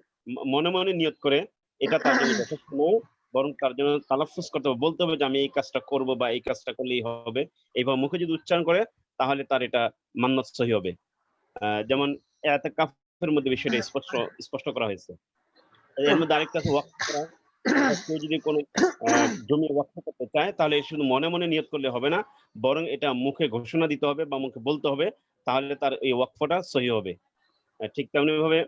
মনে মনে নিয়ত করে এটা তার জন্য যথেষ্ট নয়, বরং তার জন্য তালাফফুজ করতে হবে, বলতে হবে যে আমি এই কাজটা করব বা এই কাজটা করলেই হবে। এইভাবে মুখে যদি উচ্চারণ করে তাহলে তার এটা মান্নত সহিহ হবে। যেমন ইতিকাফের মধ্যে বিষয়টা স্পষ্ট করা হয়েছে। এর মধ্যে আরেকটা আছে ওয়াকফ করা। কেউ যদি কোনো জমি ওয়াকফ করতে চায় তাহলে শুধু মনে মনে নিয়ত করলে হবে না, বরং এটা মুখে ঘোষণা দিতে হবে বা মুখে বলতে হবে, তাহলে তার এই ওয়াকফটা সহিহ হবে। ঠিক তেমনি ভাবে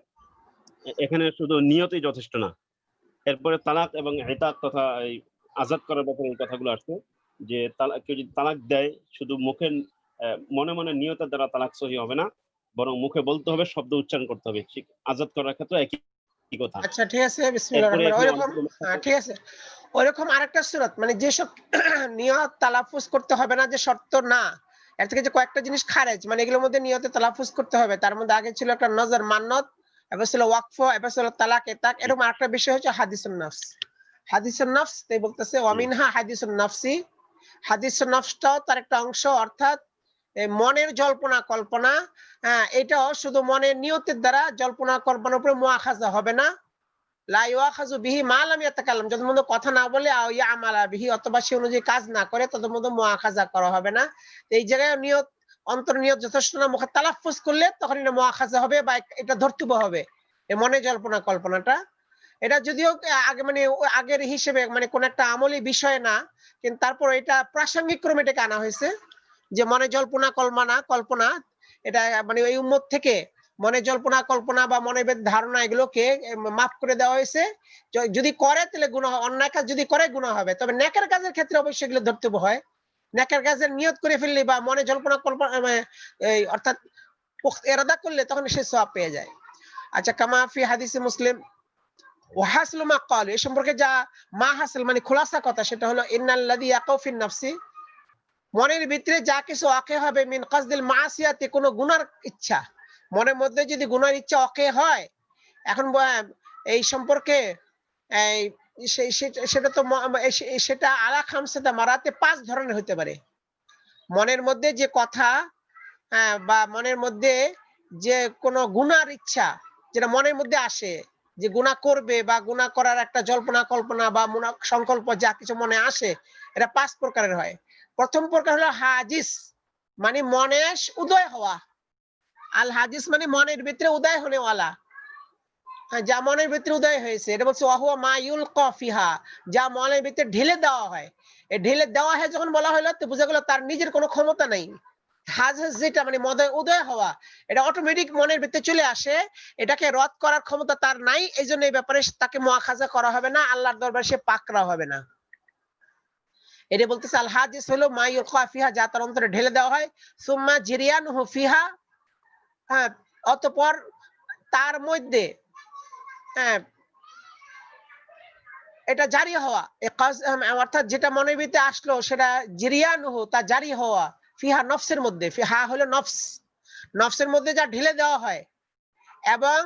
এখানে শুধু নিয়তই যথেষ্ট না। এরপরে তালাক এবং ইতাক তথা এই আযাদ করার ব্যাপারে এই কথাগুলো আসছে যে কেউ যদি তালাক দেয় শুধু মুখে মনে মনে নিয়তের দ্বারা তালাক সহিহ হবে না, বরং মুখে বলতে হবে, শব্দ উচ্চারণ করতে হবে। ঠিক আযাদ করার ক্ষেত্রে একই কথা। আচ্ছা ঠিক আছে, বিসমিল্লাহির রহমানির রহিম। ওইরকম ঠিক আছে, ওইরকম আরেকটা সূরাত, মানে যেসব নিয়ত তালাফুজ করতে হবে না যে শর্ত না, এর থেকে যে কয়েকটা জিনিস খারেজ, মানে এগুলোর মধ্যে নিয়তে তালাফুজ করতে হবে। তার মধ্যে আগে ছিল একটা নজর মান্নত, এবার ছিল ওয়াকফ, এবার ছিল তালাক ইতাক। এরকম আরেকটা বিষয় হচ্ছে হাদিসুন নফস। হাদিসুন নফস তাই বলতেছে ওয়ামিনহা হাদিসুন নফসি। হাদিসুন নফসটাও তার একটা অংশ, অর্থাৎ মনের জল্পনা কল্পনা। এটাও শুধু মনের নিয়তের দ্বারা জল্পনা কল্পনার উপরে মুআখাযা হবে না। লা ইউআখাযু বিহি মা লাম ইয়াতাকাল্লাম, যতক্ষণ পর্যন্ত কথা না বলে আও ইয়ামালা বিহি, অথবা সে অনুযায়ী কাজ না করে, ততক্ষণ পর্যন্ত মুআখাযা করা হবে না। এই জায়গায় নিয়ত, অন্তর নিয়ত যথেষ্ট না, মুখে তালাফফুজ করলে তখন এটা মুআখাযা হবে বা এটা ধর্তব্য হবে, এই মনে জল্পনা কল্পনাটা। এটা যদিও আগে মানে আগের হিসেবে মানে কোন একটা আমলি বিষয় না, কিন্তু তারপর এটা প্রাসঙ্গিক ক্রমে এটাকে আনা হয়েছে যে মনে জল্পনা কল্পনা এটা মানে এই উম্মত থেকে মনে জল্পনা কল্পনা বা মনের ধারণা এগুলোকে মাফ করে দেওয়া হয়েছে। যদি করে তাহলে গুনাহ, অন্যায় কাজ যদি করে গুনাহ হবে, তবে নেকের কাজের ক্ষেত্রে অবশ্যই এগুলো ধর্তব্য হয়। নেকের কাজের নিয়ত করে ফেললে বা মনে জল্পনা কল্পনা এই অর্থাৎ ইরাদা করলে তখন সে সওয়াব পেয়ে যায়। আচ্ছা, কামা ফি হাদিসে মুসলিম ওয়াহাসলু মা ক্বাল, এই সম্পর্কে যা মা হাসিল মানে খোলাসা কথা, সেটা হলো ইন্নাল্লাযী ইয়াকাউ ফিন নাফসি, মনের ভিতরে যা কিছু ওয়াকি হবে মিন কাসদিল মাসিয়াতি, কোনো গুনার ইচ্ছা, মনের মধ্যে যদি গুনার ইচ্ছা ওয়াকি হয়। এখন এই সম্পর্কে এই সেটা তো সেটা আলা খামসাতা মারাতে 5 ধরনের হতে পারে। মনের মধ্যে যে কথা, বা মনের মধ্যে যে কোনো গুনার ইচ্ছা যেটা মনের মধ্যে আসে, যে গুনাহ করবে বা গুনাহ করার একটা জল্পনা কল্পনা বা সংকল্প যা কিছু মনে আসে, এটা 5 প্রকারের হয়। প্রথম প্রকার হলো হাজিস, মানে মনে উদয় হওয়া। আল হাদিস মানে মনের ভিতরে উদয় হনে ওয়ালা, যা মনের ভিতরে উদয় হয়েছে, এটা বলছে ওয়াহুয়া মা ইউলকা ফিহা, যা মনের ভিতরে ঢেলে দেওয়া হয়। এই ঢেলে দেওয়া হয় যখন বলা হলো, তো বোঝা গেল তার নিজের কোনো ক্ষমতা নাই। হাজেস যেটা মানে মনে উদয় হওয়া, এটা অটোমেটিক মনের ভিতরে চলে আসে, এটাকে রদ করার ক্ষমতা তার নাই। এই জন্য এই ব্যাপারে তাকে মুআখাজা করা হবে না, আল্লাহর দরবারে সে পাকড়া হবে না। এটা বলতেছে আল হাদিস হলো মা ইউলকা ফিহা, যা তার অন্তরে ঢেলে দেওয়া হয়। সুম্মা জিরিয়ানুহু ফিহা, হ্যাঁ, অতঃপর তার মধ্যে এটা জারি হওয়া, অর্থাৎ যেটা মনের ভিতরে আসলো সেটা জিরিয়ানুহু, তা জারি হওয়া, ফিহা নফসের মধ্যে, ফিহা হলো নফস, নফসের মধ্যে যা ঢেলে দেওয়া হয় এবং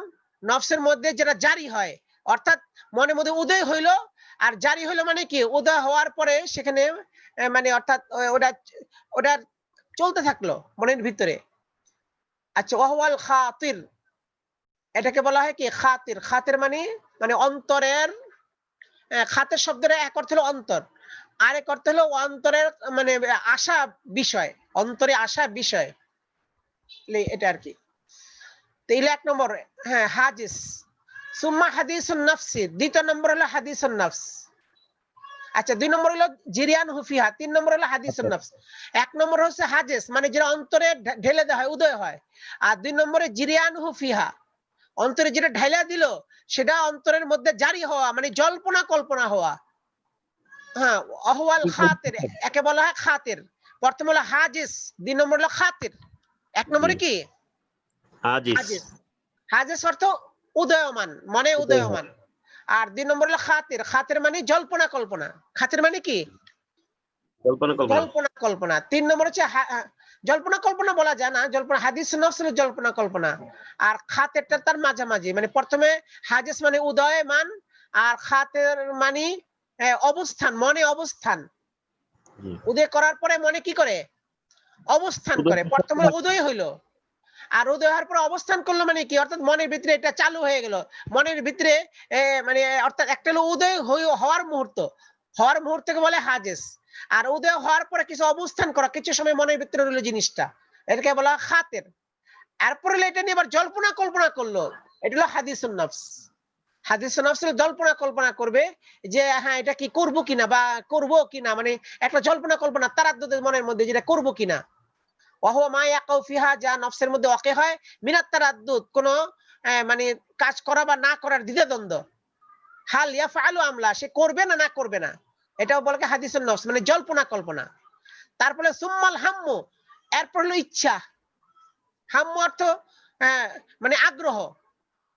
নফসের মধ্যে যেটা জারি হয়, অর্থাৎ মনের মধ্যে উদয় হইলো আর জারি হইলো, মানে কি উদয় হওয়ার পরে সেখানে মানে অর্থাৎ ওটা ওটা চলতে থাকলো মনের ভিতরে। আচ্ছা, ওয়াহুয়াল খাতির, এটাকে বলা হয় কি খাতির। খাতির মানে মানে অন্তরের, খাতের শব্দের এক অর্থ হলো অন্তর, আরেক অর্থ হলো অন্তরের মানে আশা বিষয়, অন্তরে আশা বিষয়, এটা আর কি। তাইলে 1 নম্বর হাদিস। সুম্মা হাদিসুন নাফসি, দ্বিতীয় নম্বর হলো হাদিসুন নফস। আচ্ছা, 2 নম্বর হলো জিরিয়ান হুফিহা, 3 নম্বর হলো হাদিসুন নফস। 1 নম্বর হচ্ছে হাদিস, মানে যেটা অন্তরে ঢেলে দেওয়া হয়, উদয় হয়। আর 2 নম্বরে জিরিয়ান হুফিহা, অন্তরে যেটা ঢাইলা দিল সেটা অন্তরের মধ্যে জারি হওয়া, মানে জল্পনা কল্পনা হওয়া। হ্যাঁ, অহওয়াল খাতির, একে বলা হয় খাতির। প্রথম হলো হাজিস, 2 নম্বর হলো খাতির। 1 নম্বরে কি হাজিস। হাজিস, হাজিস অর্থ উদয়মান, মনে উদয়মান। আর 2 নম্বর হলো খাতির, খাতির মানে জল্পনা কল্পনা। খাতির মানে কি কল্পনা কল্পনা। জল্পনা কল্পনা। 3 নম্বর হচ্ছে জল্পনা কল্পনা বলা যায় না, জল্পনা হাদিস নফস হলো জল্পনা কল্পনা, আর খাতেরটা তার মাঝামাঝি। মানে প্রথমে হাদিস মানে উদয়মান, আর খাতের মানে অবস্থান, মনে অবস্থান। উদয় করার পরে মনে কি করে অবস্থান করে। প্রথমে উদয় হইলো আর উদয় হওয়ার পরে অবস্থান করলো, মানে কি অর্থাৎ মনের ভিতরে এটা চালু হয়ে গেল। মনের ভিতরে মানে অর্থাৎ একটা হলো উদয় হওয়ার মুহূর্ত, হওয়ার মুহূর্তকে বলে হাদিস। আর উদয় হওয়ার পরে কিছু অবস্থান করা, কিছু সময় মনের ভিতরে রইলো জিনিসটা, এটাকে বলা খাতের। এরপরে এটা নিয়ে আবার জল্পনা কল্পনা করলো, এটা হলো হাদিসুন নফস। হাদিসুন নফস জল্পনা কল্পনা করবে যে হ্যাঁ এটা কি করবো কিনা বা করবো কিনা, মানে একটা জল্পনা কল্পনা তারাদ্দুদের মনের মধ্যে, যেটা করবো কিনা। ওয়াহুয়া মা ইয়াকাউ ফিহা, যা নফসের মধ্যে ওয়াকি হয়, মিনাত তারাদ্দুদ, কোন মানে কাজ করা বা না করার দ্বিধাদ্বন্দ্ব। হাল ইয়াফআলু আমলা, সে করবে না না করবে না, এটাও বলে হাদিসুন নফস, মানে জল্পনা কল্পনা। তারপরে সুম্মাল হাম্মু, এরপর হলো ইচ্ছা। হাম্মু অর্থ মানে আগ্রহ,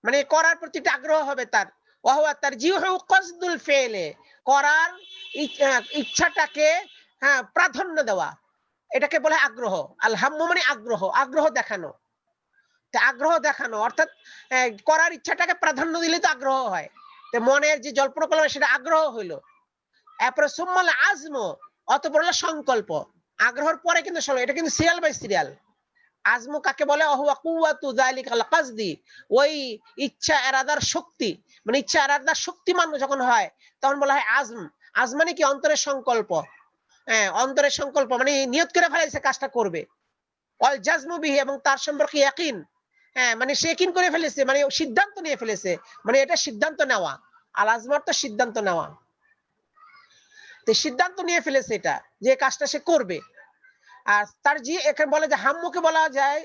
মানে করার প্রতি একটা আগ্রহ হবে তার। ওয়াহুয়া তারজিহু কসদুল ফি'লি, করার ইচ্ছাটাকে প্রাধান্য দেওয়া, এটাকে বলে আগ্রহ। আল হাম্মু মানে আগ্রহ, আগ্রহ দেখানো। তা আগ্রহ দেখানো অর্থাৎ করার ইচ্ছাটাকে প্রাধান্য দিলে তো আগ্রহ হয়। তো মনের যে জল্পনা কল্পনা সেটা আগ্রহ হইলো। এরপরে সুম্মাল আজমু, অতঃপর হলো সংকল্প। আগ্রহের পরে কিন্তু এটা কিন্তু সিরিয়াল বাই সিরিয়াল। আজমু কাকে বলে? ওহুয়া কুওয়াতু যালিকাল কাসদি, ওই ইচ্ছা এরাদার শক্তি, মানে ইচ্ছা এরাদার শক্তিমান যখন হয় তখন বলা হয় আজম। আজম মানে কি অন্তরের সংকল্প। অন্তরের সংকল্প মানে নিয়ত করে ফেলেছে কাজটা করবে। ওয়াল জাজমু বিহি, এবং তার সম্পর্কে ইয়াকিন, মানে সে ইয়াকিন করে ফেলেছে, মানে সিদ্ধান্ত নিয়ে ফেলেছে, মানে এটা সিদ্ধান্ত নেওয়া। আল আজম অর্থ সিদ্ধান্ত নেওয়া। তো সিদ্ধান্ত নিয়ে ফেলেছে এটা যে কাজটা সে করবে। আর তার যে এখানে বলে যে হাম্মুকে বলা যায়,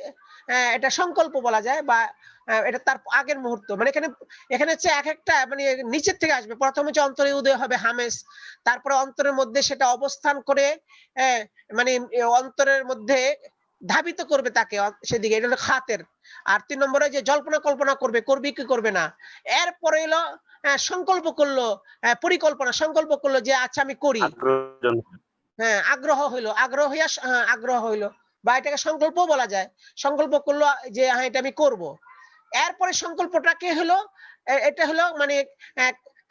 এটা সংকল্প বলা যায়, বা এটা তার আগের মুহূর্ত। মানে এখানে হচ্ছে এক একটা মানে নিচের থেকে আসবে। প্রথম হচ্ছে অন্তরে উদয় হবে হামেস, তারপরে অন্তরের মধ্যে সেটা অবস্থান করে মানে অন্তরের মধ্যে ধাবিত করবে তাকে সেদিকে, এটা হলো খাতের। আর 3 নম্বরে যে জল্পনা কল্পনা করবে, করবে কি করবে না। এরপরে এলো সংকল্প করলো, পরিকল্পনা, সংকল্প করলো যে আচ্ছা আমি করি। আগ্রহ হইলো, আগ্রহ হইলো, বা এটাকে সংকল্প বলা যায়। সংকল্প করলো যে হ্যাঁ এটা আমি করব। এরপরে সংকল্পটা কি হলো, এটা হলো মানে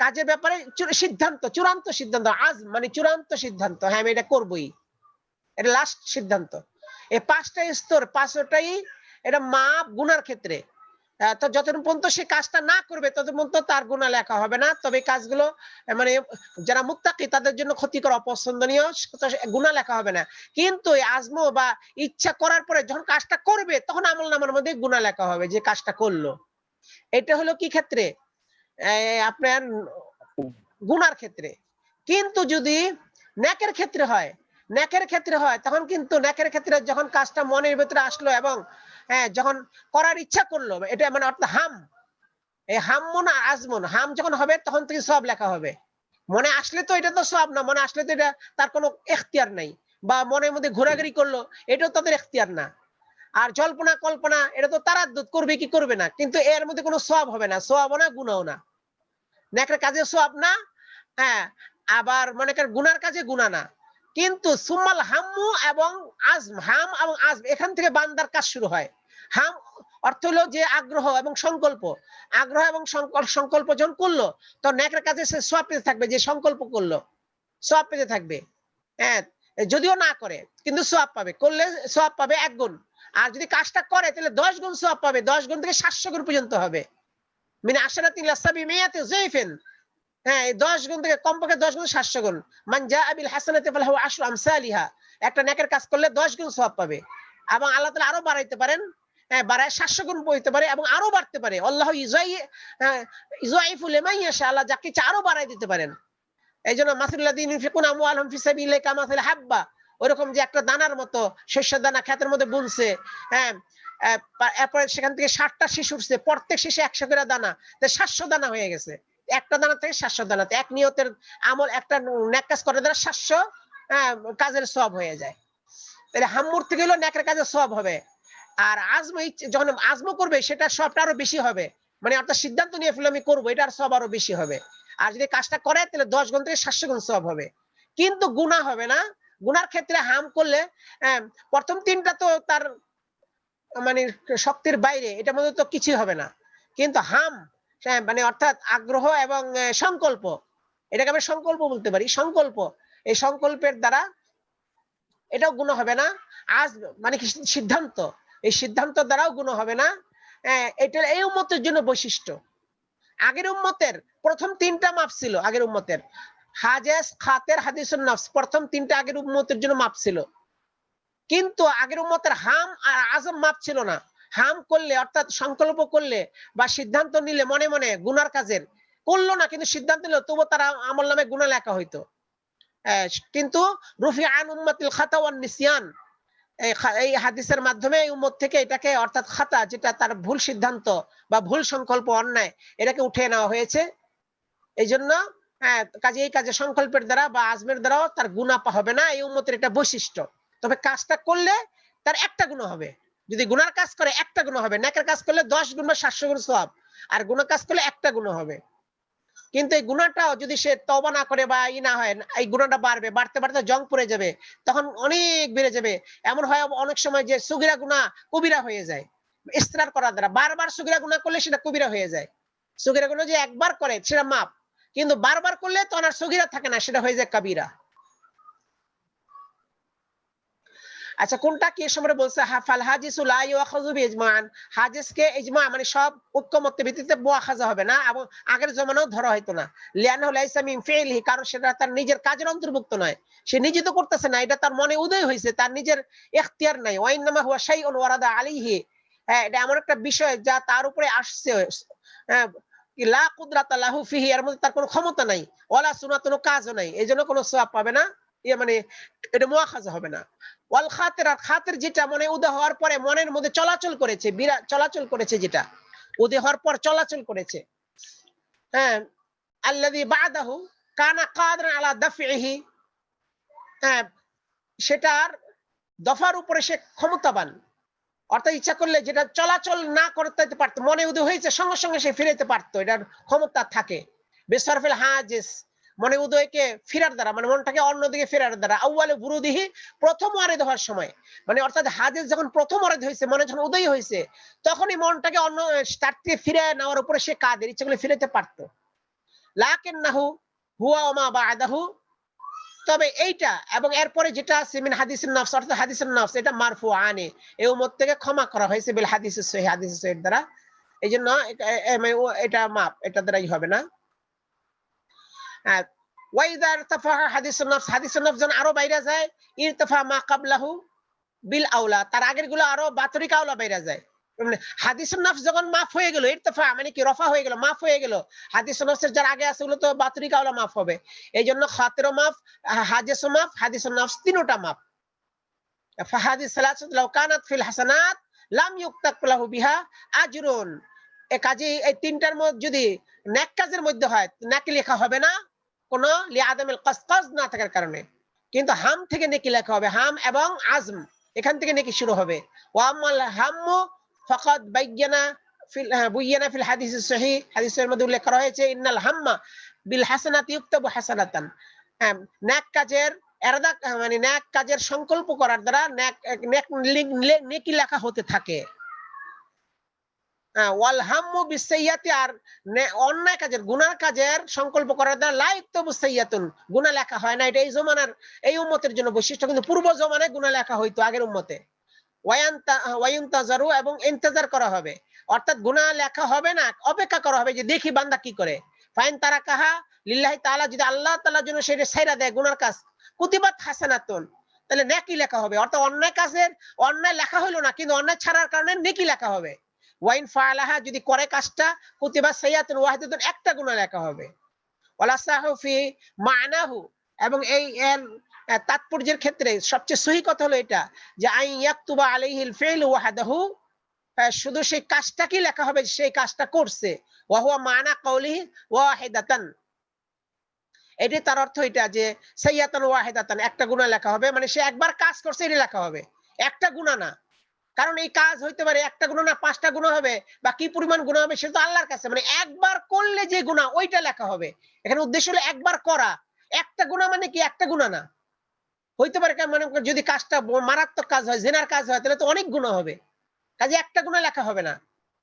কাজের ব্যাপারে সিদ্ধান্ত, চূড়ান্ত সিদ্ধান্ত, আজ মানে চূড়ান্ত সিদ্ধান্ত, হ্যাঁ আমি এটা করবই, এটা লাস্ট সিদ্ধান্ত। এই 5টা স্তর, 5টাই এটা মাপ গুনার ক্ষেত্রে। তো যতক্ষণ পর্যন্ত সে কাজটা না করবে ততক্ষণ পর্যন্ত তার গুনাহ লেখা হবে না। তবে কাজগুলো মানে যারা মুত্তাকি তাদের জন্য ক্ষতিকর, অপছন্দনীয়, গুনাহ লেখা হবে না। কিন্তু এই আজম বা ইচ্ছা করার পরে যখন কাজটা করবে তখন আমলনামার মধ্যে গুনাহ লেখা হবে যে কাজটা করলো। এটা হলো কি ক্ষেত্রে? আপনার গুনার ক্ষেত্রে। কিন্তু যদি নেকের ক্ষেত্রে হয়, নেকের ক্ষেত্রে হয় তখন কিন্তু নেকের ক্ষেত্রে যখন কাজটা মনের ভিতরে আসলো এবং যখন করার ইচ্ছা করলো, এটা মানে অর্থাৎ হাম, এই হামুন আর আজমুন, হাম যখন হবে তখন থেকে সব লেখা হবে। মনে আসলে তো এটা তো সব না, মনে আসলে তো এটা তার কোনো এখতিয়ার নাই, বা মনের মধ্যে ঘোরাঘুরি করলো এটাও তাদের এখতিয়ার না। আর জল্পনা কল্পনা এটা তো তারাদ্দুদ করবে কি করবে না, কিন্তু এর মধ্যে কোনো সওয়াব হবে না, সওয়াবও না গুনাহও না। নেকের কাজে সওয়াব না, আবার মনে করেন গুনার কাজে গুনাহ না। কিন্তু সুম্মাল হাম্মু এবং আজম, হাম এবং আজম, এখান থেকে বান্দার কাজ শুরু হয়। হাম অর্থ হলো যে আগ্রহ এবং সংকল্প, আগ্রহ এবং সংকল্প যখন করলো তো নেকের কাজে সে সওয়াব পেতে থাকবে, যে সংকল্প করলো সওয়াব পেতে থাকবে। যদিও না করে কিন্তু সওয়াব পাবে, করলে সওয়াব পাবে 1 গুণ। আর যদি কাজটা করে তাহলে 10 গুণ সওয়াব পাবে, 10 গুণ থেকে 700 গুণ পর্যন্ত হবে। মিন আশরাতিন ইলা সাবিমিয়াতি যায়ফিন, 10 গুণ থেকে কমপক্ষে 10 গুণ 700 গুণ। মান জাআ বিল হাসানাতি ফালাহু আশরু আমসালিহা, একটা নেকের কাজ করলে 10 গুণ সওয়াব পাবে। এবং আল্লাহ তাআলা আরো বাড়াইতে পারেন, বাড়ায় 700 গুণ বইতে পারে এবং আরো বাড়তে পারে। আল্লাহু ইউযাইফু লিমান ইয়াশা, আল্লাহ যাকে ইচ্ছা আরো বাড়াই দিতে পারেন। এইজন্য মাসুল্লাযিনা ইউনফিকুনা আমওয়ালাহুম ফি সাবিলিল্লাহি কামাসালি হাব্বা, ওরকম যে একটা দানার মতো শস্যের দানা ক্ষেতের মধ্যে বুনছে, এরপরে সেখান থেকে 60টা শিশু উঠছে, প্রত্যেক শিশু 100 করে দানা, তাই 700 দানা হয়ে গেছে। একটা দানা থেকে 700 দানা, এক নিয়তের আমল, একটা নেক কাজ করার দ্বারা 700 কাজের সওয়াব হয়ে যায়। তাহলে হাম্মুর থেকে হলো নেকের কাজের সওয়াব হবে। আর আজম, যখন আজম করবে সেটা সবটা আরো বেশি হবে, মানে অর্থাৎ সিদ্ধান্ত নিয়ে ফেলে আমি করবো, এটার সওয়াব আরো বেশি হবে। আর যদি কাজটা করে তাহলে 10 গুণ থেকে 700 গুণ সওয়াব হবে। কিন্তু গুনাহ হবে না। গুনার ক্ষেত্রে হাম করলে প্রথম 3টা তো তার মানে শক্তির বাইরে, এটার মধ্যে তো কিছুই হবে না। কিন্তু হাম মানে অর্থাৎ আগ্রহ এবং সংকল্প, এটাকে আমরা সংকল্প বলতে পারি, সংকল্প, এই সংকল্পের দ্বারা এটাও গুনাহ হবে না। আজ মানে কি সিদ্ধান্ত, এই সিদ্ধান্ত দ্বারাও গুনাহ হবে না। এটা এই উম্মতের জন্য বৈশিষ্ট্য। আগের উম্মতের প্রথম 3টা মাপ ছিল, আগের উম্মতের হাজেস, খাতের, হাদিসুন নফস, প্রথম 3টা আগের উম্মতের জন্য মাপ ছিল। কিন্তু আগের উম্মতের হাম আর আজম মাপ ছিল না। হাম করলে অর্থাৎ সংকল্প করলে বা সিদ্ধান্ত নিলে মনে মনে গুনার কাজের, করলো না কিন্তু সিদ্ধান্ত নিল, তবু তার আমলনামে গুনাহ লেখা হইতো। কিন্তু রুফি আন উম্মাতিল খাতা ওয়ান নিসিয়ান, এই হাদিসের মাধ্যমে এই উম্মত থেকে এটাকে অর্থাৎ খাতা, যেটা তার ভুল সিদ্ধান্ত বা ভুল সংকল্প, অন্যায়, এটাকে উঠিয়ে নেওয়া হয়েছে। এই জন্য কাজে এই কাজে সংকল্পের দ্বারা বা আজমের দ্বারাও তার গুনাহ হবে না, এই উম্মতের এটা বৈশিষ্ট্য। তবে কাজটা করলে তার একটা গুনাহ হবে, যদি গুনার কাজ করে একটা গুনাহ হবে, নেকের কাজ করলে 10 গুণ বা 700 গুণ সওয়াব, আর গুনাহ কাজ করলে একটা গুনাহ হবে। কিন্তু এই গুনাহটাও যদি সে তওবা না করে বা না হয়, এই গুনাহটা বাড়বে, বাড়তে বাড়তে জং পড়ে যাবে, তখন অনেক বেড়ে যাবে। এমন হয় অনেক সময় যে সগীরা গুনাহ কবিরা হয়ে যায়, ইসরার করার দ্বারা। বারবার সগীরা গুনাহ করলে সেটা কবিরা হয়ে যায়। সগীরা গুনাহ যে একবার করে সেটা মাপ, কিন্তু বারবার করলে তো আর সগীরা থাকে না, সেটা হয়ে যায় কাবীরা। আচ্ছা, কোনটা কি সম্পর্কে বলছে? ফাল হাদিসু লা ইউখাযু বিইজমান, হাদিসকে ইজমা মানে সব ঐক্যমত্যের ভিত্তিতে মুআখাযা হবে না, এবং আগের জমানাও ধরা হয়তো না। লিআনহু লাইসা মিন ফিইলিহি, কারণ সেটা তার নিজের কাজের অন্তর্ভুক্ত নয়, সে নিজে তো করতেছে না, এটা তার মনে উদয় হয়েছে, তার নিজের ইখতিয়ার নাই। ওয়া ইন্নামা হুয়া শাইউন ওয়ারাদা আলাইহি, এটা এমন একটা বিষয় যা তার উপরে আসছে, লা কুদরাতা লাহু ফিহি, এর মধ্যে তার কোনো ক্ষমতা নাই, ওয়ালা সুনাতুন, কাজও নাই, এইজন্য কোনো সওয়াব পাবে না, মানে এটা মুআখাযা হবে না। ওয়াল খাতির, আর খাতির যেটা মনে উদয় হওয়ার পরে মনের মধ্যে চলাচল করেছে, চলাচল করেছে, যেটা উদয় হওয়ার পর চলাচল করেছে, আল্লাযী বাদাহু কানা কাদিরান আলা দাফইহি, সেটার দফার উপরে সে ক্ষমতাবান, অর্থাৎ ইচ্ছা করলে যেটা চলাচল না করতে পারতো, মনে উদয় হয়েছে সঙ্গে সঙ্গে সে ফিরাইতে পারতো, এটার ক্ষমতা থাকে। বিসরফিল হাজিস, মনে উদয়কে ফিরার দ্বারা, মানে মনটাকে অন্যদিকে ফেরার দ্বারা। আউয়ালে বুরুদিহি, প্রথম ওয়ারিদ হওয়ার সময়, মানে অর্থাৎ হাদিস যখন প্রথম ওয়ারিদ হয়েছে, মনে যখন উদয় হয়েছে, তখনই মনটাকে অন্য তার থেকে ফিরে নেওয়ার উপরে সে কাদের, ইচ্ছা করলে ফিরাইতে পারতো। লাকিন্নাহু হুয়া ওয়া মা বা'দাহু, তবে এইটা এবং এরপরে যেটা আছে মিন হাদিসুন নফস, অর্থাৎ হাদিসুন নফস, এটা মারফুআনে, এই উম্মত থেকে ক্ষমা করা হয়েছে বিল হাদিসুস সহিহ, হাদিসুস সহিহ দ্বারা। এইজন্য এটা মাপ, এটা দ্বারাই হবে না। ওয়া ইযা ইরতাফা হাদিসুন নফস, হাদিসুন নফস যখন আরো বাইরে যায়, ইরতাফা মা ক্বাবলাহু বিল আউলা, তার আগের গুলো আরো বাতরিক আউলা বাইরে যায়। মানে হাদিসুন নফস যখন মাফ হয়ে গেল, ইরতাফা মানে কি রফা হয়ে গেল, মাফ হয়ে গেল, হাদিসুন নফসের যার আগে আছে ওগুলো তো বাতরিক আউলা মাফ হবে। এইজন্য খাতিরও মাফ, হাদিসও মাফ, হাদিসুন নফস তিনটা মাফ। ফাহাদিস সালাসাত লাউ কানাত ফিল হাসানাত লাম ইউক্তাব লাহু বিহা আজরুন, এই কাজে এই তিনটার মধ্যে যদি নেক কাজের মধ্যে হয়, নেকি লেখা হবে না কোনো লিআদামিল কাসকাস না থাকার কারণে, কিন্তু হাম থেকে নেকি লেখা হবে, হাম এবং আজম এখান থেকে নেকি শুরু হবে। ওয়া আমাল হাম্মু ফাকাদ বুয়্যানা ফিল হাদিসিস সহিহ, হাদিসের মধ্যে উল্লেখ করা হয়েছে ইন্নাল হাম্মা বিল হাসানাতি ইউক্তাবু হাসানাতান, নেক কাজের এরাদা মানে নেক কাজের সংকল্প করার দ্বারা নেকি লেখা হতে থাকে। ওয়াল হাম্মু বিসাইয়াতি, আর অন্যায় কাজের গুনাহ কাজের সংকল্প করার দ্বারা লা ইউক্তাবু সাইয়াতুন, গুনাহ লেখা হয় না। এটা এই জমানার এই উম্মতের জন্য বৈশিষ্ট্য, কিন্তু পূর্ব জমানায় গুনাহ লেখা হইতো আগের উম্মতে। ওয়ায়ুনতাজারু, এবং ইন্তজার করা হবে, অর্থাৎ গুনাহ লেখা হবে না, অপেক্ষা করা হবে যে দেখি বান্দা কি করে। ফাইন তারাকাহা লিল্লাহি তাআলা, যদি আল্লাহ তাআলার জন্য সেটা ছাইরা দেয় গুনার কাজ, কুতিবাত হাসানাতুন, তাহলে নেকি লেখা হবে। অর্থাৎ অন্যায় কাজের অন্যায় লেখা হলো না, কিন্তু অন্যায় ছাড়ার কারণে নেকি লেখা হবে। ওয়াইন ফাআলাহা, যদি করে কাজটা, কুতিবাত সাইয়াতুন ওয়াহিদাতুন, একটা গুনাহ লেখা হবে। ওয়ালা সাহু ফি মা'নাহু, এবং এই এর তাৎপর্যের ক্ষেত্রে সবচেয়ে সহি কথা হলো এটা যে আই ইয়াকতুবা আলাইহিল ফি'লু ওয়াহদাহু, শুধু সেই কাজটাকে লেখা হবে, সেই কাজটা করছে। ওয়া হুয়া মা'না কাউলিহি ওয়াহিদাতান, এটি তার অর্থ এটা যে সাইয়াতান ওয়াহিদাতান, একটা গুনাহ লেখা হবে, মানে সে একবার কাজ করছে এটা লেখা হবে, একটা গুনাহ না। কারণ এই কাজ হইতে পারে একটা গুনাহ না 5টা গুনাহ হবে, বা কি পরিমাণ গুনাহ হবে সেটা তো আল্লাহর কাছে, মানে একবার করলে যে গুনাহ ওইটা লেখা হবে। এখানে উদ্দেশ্য হলো একবার করা, একটা গুনাহ মানে কি একটা গুনাহ না। হইতে পারে মানে যদি কাজটা মারাত্মক কাজ হয়, জিনার কাজ হয়, তাহলে তো অনেক গুনাহ হবে, কাজে একটা গুনাহ লেখা হবে না।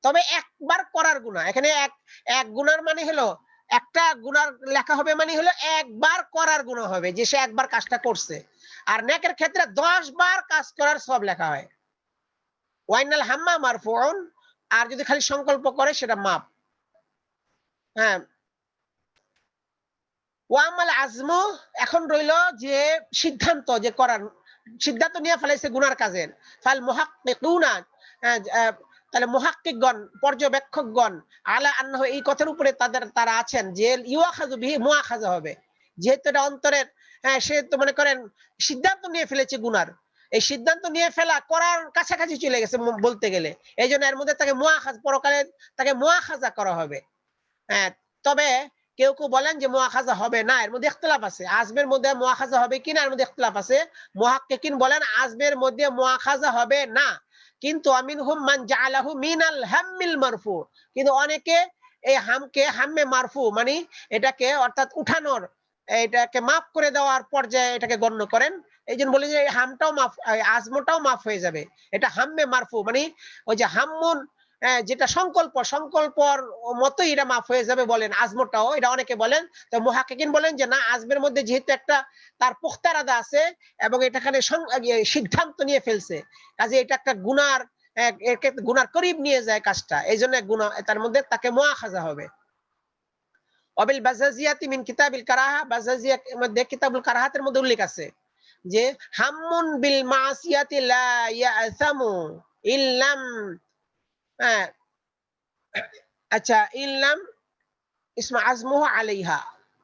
তবে একবার করার গুনাহ, এখানে এক গুনার মানে হলো একটা গুনার লেখা হবে, মানে হলো একবার করার গুনাহ হবে, যে সে একবার কাজটা করছে। আর নেকের ক্ষেত্রে 10 বার কাজ করার সব লেখা হয়। ওয়াইনাল হাম্মা মারফুউন, আর যদি খালি সংকল্প করে সেটা মাপ। হ্যাঁ, ওয়ামাল আজমু, এখন রইল যে সিদ্ধান্ত, যে করার সিদ্ধান্ত নিয়ে ফেলাইছে গুনার কাজের। ফাল মুহাক্কিকুনা, তাহলে মুহাক্কিকগণ, পর্যবেক্ষকগণ, আলা আন্নাহু, এই কথার উপরে তারা আছেন যে ইউআখাযু বিহি, মুআখাযা হবে, যেহেতু এটা অন্তরের, সে তো মনে করেন সিদ্ধান্ত নিয়ে ফেলেছে গুনার, এই সিদ্ধান্ত নিয়ে ফেলা করার কাছাকাছি চলে গেছে বলতে গেলে, এই জন্য এর মধ্যে তাকে মুআখাযা, পরকালে তাকে মুআখাযা করা হবে। তবে কেউ কেউ বলেন যে মুআখাযা হবে না, এর মধ্যে ইখতিলাফ আছে, আজমের মধ্যে মুআখাযা হবে কিনা এর মধ্যে ইখতিলাফ আছে। মুহাক্কিকিন বলেন আজমের মধ্যে মুআখাযা হবে না, কিন্তু আমিনহুম মান জাআলাহু মিনাল হাম্মিল মারফু, কিন্তু অনেকে এই হামকে হাম্মে মারফু, মানে এটাকে অর্থাৎ উঠানোর, এটাকে মাফ করে দেওয়ার পর্যায়ে এটাকে গণ্য করেন। এই জন্য বলে যে হামটাও মাফ, আজমটাও মাফ হয়ে যাবে, এটা হাম্মে মারফু, মানে ওই যে হাম্মুন, যেটা সংকল্পর মতোই এটা মাফ হয়ে যাবে বলেন, আজমটাও, এটা অনেকে বলেন। তো মুহাক্কিকিন বলেন যে না, আজমের মধ্যে যেহেতু একটা তার পুখতা ইরাদা আছে এবং এটাখানে সিদ্ধান্ত নিয়ে ফেলছে, কাজে এটা একটা গুনার, গুনার করিব নিয়ে যায় কাজটা, এই জন্য গুনাহ তার মধ্যে তাকে মুআখাযা হবে। ওয়াবিল বাজাজিয়াতি মিন কিতাবিল কারাহা, বাজাজিয়ার মধ্যে কিতাবুল কারাহাতের মধ্যে উল্লেখ আছে যে হাম্মুন বিল মাসিয়াতি লা ইয়াসামু ইল্লাম, আচ্ছা, ইল্লাম ইসমা আজমুহু আলাইহা,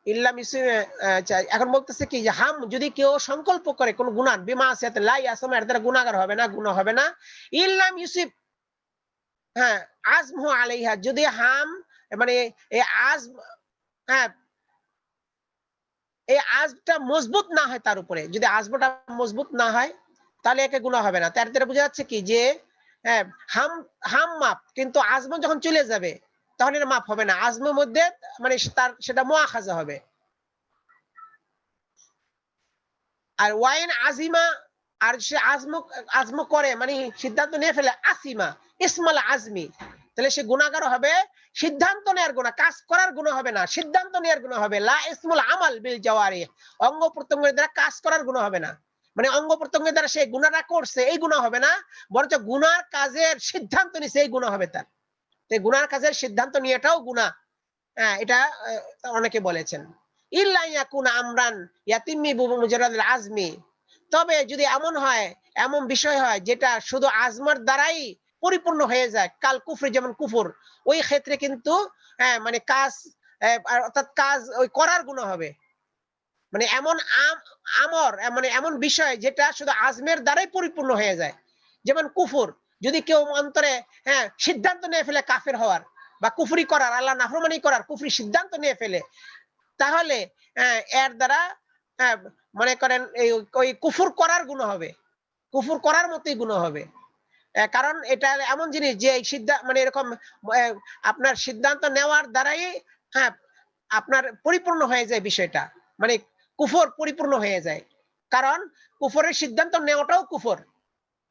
ইল্লাম ইসমে, আচ্ছা এখন বলতেছে কি যে হাম, যদি কেউ সংকল্প করে কোন গুনাহ, বিমাসিয়াতি লা ইয়াসামু, এর দ্বারা গুনাহগার হবে না, গুনাহ হবে না। ইল্লাম ইউসিব, আজমুহু আলাইহা, যদি হাম মানে এই আজম, এই আজটা মজবুত না হয় তার উপরে, যদি আজমটা মজবুত না হয় তাহলে একে গুনাহ হবে না। তার দ্বারা বোঝা যাচ্ছে কি যে হাম মাপ, কিন্তু আজম যখন চলে যাবে তখন এটা মাপ হবে না, আজমের মধ্যে মানে তার সেটা মুআখাযা হবে। আর ওয়াইন আজিমা, আর সে আজম করে মানে সিদ্ধান্ত নিয়ে ফেলে, আসিমা ইসমাল আজমি, তাহলে সে গুনাহগার হবে, সিদ্ধান্ত নেওয়ার গুনাহ, কাজ করার গুনাহ হবে না, সিদ্ধান্ত নেওয়ার গুনাহ হবে। লা ইসমুল আমাল বিল জাওয়ারিহ, অঙ্গ প্রত্যঙ্গের দ্বারা কাজ করার গুনাহ হবে না, মানে অঙ্গ প্রত্যঙ্গের দ্বারা সে গুনাহটা করছে এই গুনাহ হবে না, বরঞ্চ গুনার কাজের সিদ্ধান্ত নিছে এই গুনাহ হবে তার। এই গুনার কাজের সিদ্ধান্ত নিয়েটাও গুনাহ। হ্যাঁ, এটা অনেকে বলেছেন। ইল্লা ইয়াকুনা আমরান ইয়াতিম্মি মুজাররাদুল আজমি, তবে যদি এমন হয়, এমন বিষয় হয় যেটা শুধু আজমার দ্বারাই পরিপূর্ণ হয়ে যায়, কাল কুফরি, যেমন কুফর, ওই ক্ষেত্রে কিন্তু মানে কাজ, অর্থাৎ কাজ ওই করার গুনাহ হবে। মানে এমন আমর, মানে এমন বিষয় যেটা শুধু আজমের দ্বারাই পরিপূর্ণ হয়ে যায়, যেমন কুফর, যদি কেউ অন্তরে সিদ্ধান্ত নিয়ে ফেলে কাফের হওয়ার বা কুফরি করার, আল্লাহ নাফরমানি করার কুফরি সিদ্ধান্ত নিয়ে ফেলে, তাহলে এর দ্বারা মনে করেন ওই কুফর করার গুনাহ হবে, কুফর করার মতোই গুনাহ হবে। কারণ এটা এমন জিনিস যে সিদ্ধান্ত, মানে এরকম আপনার সিদ্ধান্ত নেওয়ার দ্বারাই আপনার পরিপূর্ণ হয়ে যায় বিষয়টা, মানে কুফর পরিপূর্ণ হয়ে যায়। কারণ কুফরের সিদ্ধান্ত নেওয়াটাও কুফর,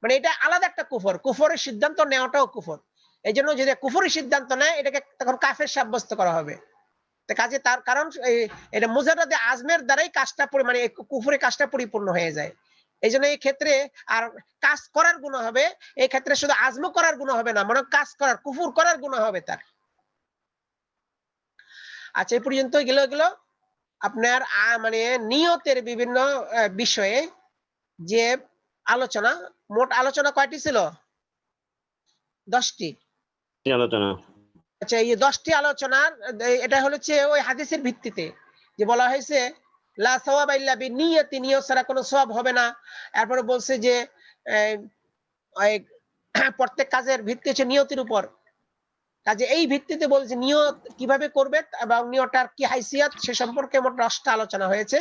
মানে এটা আলাদা একটা কুফর, কুফরের সিদ্ধান্ত নেওয়াটাও কুফর। এই জন্য যদি কুফরের সিদ্ধান্ত নেয়, এটাকে তখন কাফের সাব্যস্ত করা হবে। কাজে তার কারণ এটা মুজাররাদে আজমের দ্বারাই কাজটা, মানে কুফরের কাজটা পরিপূর্ণ হয়ে যায়। এই জন্য এই ক্ষেত্রে আর কাজ করার গুনাহ হবে, এই ক্ষেত্রে শুধু আজম করার গুনাহ হবে না, মানে কাজ করার, কুফর করার গুনাহ হবে তার। আচ্ছা, এই পর্যন্ত গেল আপনার মানে নিয়তের বিভিন্ন বিষয়ে যে আলোচনা। মোট আলোচনা কয়টি ছিল? 10টি আলোচনা। আচ্ছা, এই 10টি আলোচনার এটা হচ্ছে ওই হাদিসের ভিত্তিতে যে বলা হয়েছে লা সাওয়াবা ইল্লা বিনিয়াতি, নিয়ত ছাড়া কোনো সওয়াব হবে না। এরপরে বলছে যে প্রত্যেক কাজের ভিত্তি হচ্ছে নিয়তের উপর। কাজে এই ভিত্তিতে বলছে নিয়ত কিভাবে করবে এবং নিয়তটার কি হাইসিয়ত, সে সম্পর্কে মোট 10টা আলোচনা হয়েছে।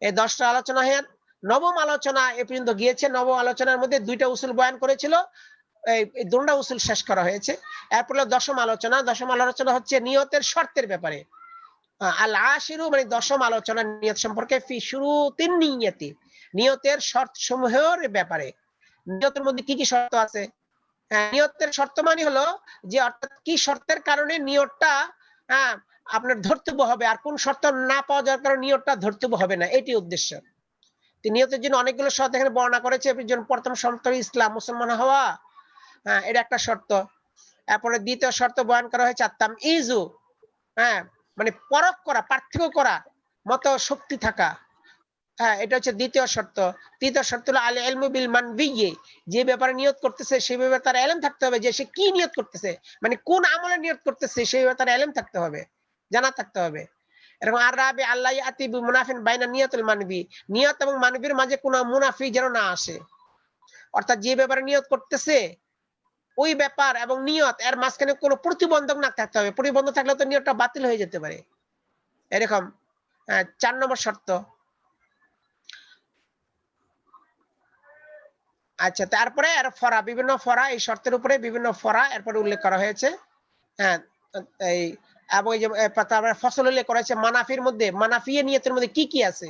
এই 10টা আলোচনা হয়ে নবম আলোচনা এ পর্যন্ত গিয়েছে। নবম আলোচনার মধ্যে 2টা উসুল বয়ান করেছিল, এই 2টা উসুল শেষ করা হয়েছে। এরপর দশম আলোচনা। দশম আলোচনা হচ্ছে নিয়তের শর্তের ব্যাপারে। আল আশিরু মানে দশম আলোচনা নিয়ত সম্পর্কে, ফি শুরুতিন নিয়তি, নিয়তের শর্ত সমূহের ব্যাপারে। নিয়তের মধ্যে কি কি শর্ত আছে? নিয়তের শর্ত মানে হলো যে অর্থাৎ কি শর্তের কারণে নিয়তটা আপনার ধর্তব্য হবে, আর কোন শর্ত না পাওয়া যাওয়ার কারণে নিয়তটা ধর্তব্য হবে না, এটি উদ্দেশ্য। নিয়তের জন্য অনেকগুলো শর্ত এখানে বর্ণনা করেছে। প্রথম শর্ত ইসলাম, মুসলমান হওয়া, এটা একটা শর্ত। এরপরে দ্বিতীয় শর্ত বয়ান করা হয়েছে আত্তাম ইজু, মানে পরখ করা, পার্থক্য করা মতো শক্তি থাকা, এটা হচ্ছে দ্বিতীয় শর্ত। তৃতীয় শর্ত হলো আল ইলমু বিল মানবিয়্যি, যে ব্যাপারে নিয়ত করতেছে সেই ব্যাপারে তার ইলম থাকতে হবে, যে সে কি নিয়ত করতেছে, মানে কোন আমলে নিয়ত করতেছে সেই ব্যাপারে তার ইলম থাকতে হবে, জানা থাকতে হবে। এরকম আর রাবি আল্লাহ ইয়াতি বি মুনাফিন বাইনা নিয়তুল মানবি, নিয়ত এবং মানবির মাঝে কোনো মুনাফি যেন না আসে। অর্থাৎ যে ব্যাপারে নিয়ত করতেছে ওই ব্যাপার এবং নিয়ত এর মাঝখানে কোনো প্রতিবন্ধক না থাকতে হবে, প্রতিবন্ধক থাকলে তো নিয়তটা বাতিল হয়ে যেতে পারে। এরকম 4 নম্বর শর্ত। আচ্ছা, তারপরে আর ফরা, বিভিন্ন ফরা, এই শর্তের উপরে বিভিন্ন ফরা এরপরে উল্লেখ করা হয়েছে। এই এবং এই যে তারপরে ফসল উল্লেখ করা হয়েছে মানাফির মধ্যে, মানাফিয়ে নিয়তের মধ্যে কি কি আছে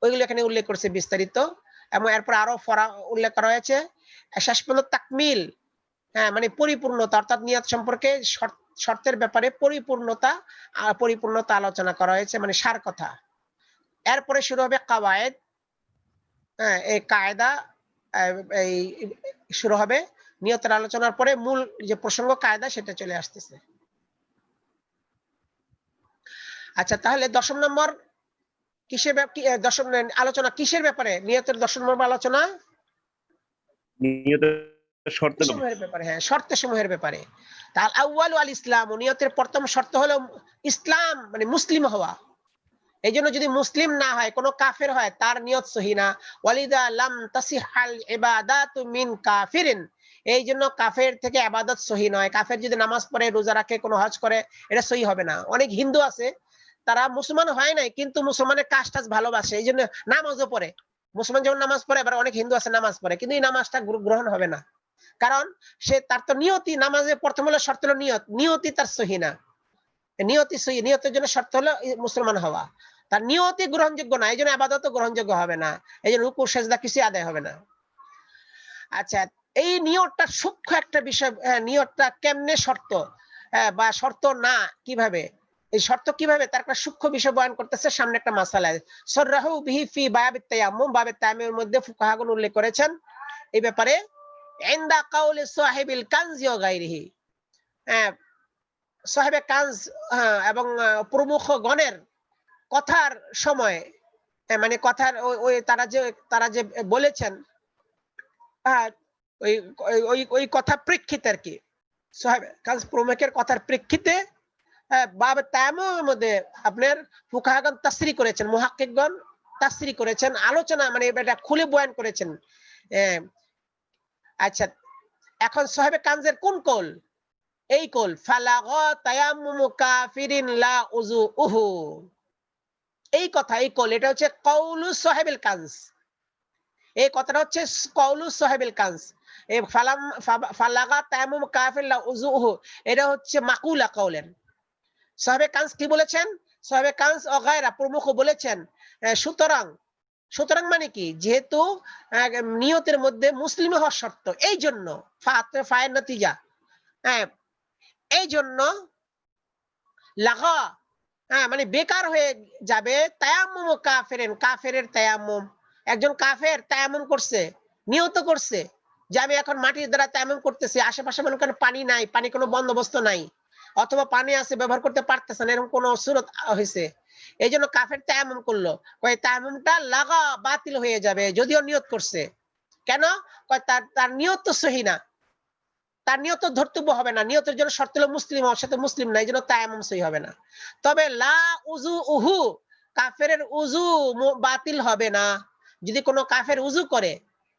ওইগুলো এখানে উল্লেখ করছে বিস্তারিত। এবং এরপর আরো ফরা উল্লেখ করা হয়েছে। শেষ পর্যন্ত তাকমিল, মানে পরিপূর্ণতা, অর্থাৎ নিয়ত সম্পর্কে শর্তের ব্যাপারে পরিপূর্ণতা আলোচনা করা হয়েছে, মানে সার কথা। এরপরে শুরু হবে কাওয়ায়েদ, এই কায়দা এই শুরু হবে। নিয়তের আলোচনার পরে মূল যে প্রসঙ্গ কায়দা সেটা চলে আসতেছে। আচ্ছা, তাহলে দশম নম্বর দশম আলোচনা কিসের ব্যাপারে? নিয়তের 10 নম্বর আলোচনা নিয়তের শর্তের ব্যাপারে, শর্তের সমূহের ব্যাপারে। তার আউয়ালু আল ইসলাম, নিয়তের প্রথম শর্ত হলো ইসলাম, মানে মুসলিম হওয়া। এই জন্য যদি মুসলিম না হয়, কোনো কাফের হয়, তার নিয়ত সহি না। ওয়ালিদা লাম তাসিহাল ইবাদাতু মিন কাফিরিন, এই জন্য কাফের থেকে ইবাদত সহি নয়। কাফের যদি নামাজ পড়ে, রোজা রাখে, কোনো হজ করে, এটা সহি হবে না। অনেক হিন্দু আছে তারা মুসলমান হয় নাই কিন্তু মুসলমানের কাজ টাজ ভালোবাসে, এই জন্য নামাজও পড়ে। মুসলমান যেমন নামাজ পড়ে, আবার অনেক হিন্দু আছে নামাজ পড়ে, কিন্তু এই নামাজটা গ্রহণ হবে না। কারণ তার তো নিয়তি, নামাজের প্রথম হলো শর্ত হলো নিয়ত, নিয়তি তার সহি না। নিয়তি সহি, নিয়তের জন্য শর্ত হলো মুসলমান হওয়া, তার নিয়তি গ্রহণযোগ্য না, এই জন্য ইবাদতও গ্রহণযোগ্য হবে না, এই জন্য রুকু সেজদা কিছু আদায় হবে না। আচ্ছা, এই নিয়তটা সূক্ষ্ম একটা বিষয়, নিয়তটা কেমনে শর্ত, বা শর্ত না কিভাবে, এই শর্ত কিভাবে, তার একটা সূক্ষ্ম বিষয় বয়ান করতেছে সামনে একটা মাসালা। সররাহু বিহি ফি বাবিত তায়াম্মুম, বাবে তায়াম্মুমের মধ্যে ফুকাহাগণ উল্লেখ করেছেন এই ব্যাপারে, ইনদা কাউলি সাহিবিল কানজি ওয়া গায়রিহি, সাহেবে কানজ এবং প্রমুখ গণের কথার সময়, মানে কথার ওই তারা যে বলেছেন, ওই ওই ওই কথা প্রেক্ষিতে আর কি, সাহেবে কানজ প্রমুখের কথার প্রেক্ষিতে বাব তায়াম্মুমের মধ্যে আপনার ফুকাহাগণ তাফসীর করেছেন, মুহাক্কিকগণ তাফসীর করেছেন, আলোচনা মানে এটা খুলে বয়ান করেছেন। আচ্ছা, এখন সাহেবে কানজের কোন কল? এই কল ফালাগা তায়াম্মুমু কাফিরিন লা উযুহু, এই কথা, এই কল, এটা হচ্ছে কওলু সাহেবিল কানজ, এই কথাটা হচ্ছে কওলু সাহেবিল কানজ। এই ফালাগা তায়াম্মুমু কাফির লা উযুহু, এটা হচ্ছে মাকুলা কওলেন। সাহেবে কানজ কি বলেছেন? সাহেবে কানজ ও গায়রা প্রমুখ বলেছেন সুতরাং মানে কি, যেহেতু নিয়তের মধ্যে মুসলিম হওয়ার শর্ত, এই জন্য ফায়ের নতিজা, এই জন্য লাগা, মানে বেকার হয়ে যাবে তায়াম্মুম কাফেরেন, কাফেরের তায়াম্মুম। একজন কাফের তায়াম্মুম করছে, নিয়ত করছে যে আমি এখন মাটির দ্বারা তায়াম্মুম করতেছি, আশেপাশে মনে করেন পানি নাই, পানি কোনো বন্দোবস্ত নাই, অথবা পানি আছে ব্যবহার করতে পারতেছে না, এরকম কোনো সুরত হয়েছে, এই জন্য কাফের তায়াম্মুম করলো, কয় তায়াম্মুমটা লাগা বাতিল হয়ে যাবে যদিও নিয়ত করছে। কেন? কয় তার নিয়ত তো সহি না, তার নিয়ত ধর্তব্য হবে না, নিয়তের জন্য শর্ত হলো মুসলিম হওয়ার সাথে মুসলিম না, এই জন্য তায়াম্মুম সহি হবে না। তবে লা উযু উহু, কাফেরের উযু বাতিল হবে না। যদি কোনো কাফের উযু করে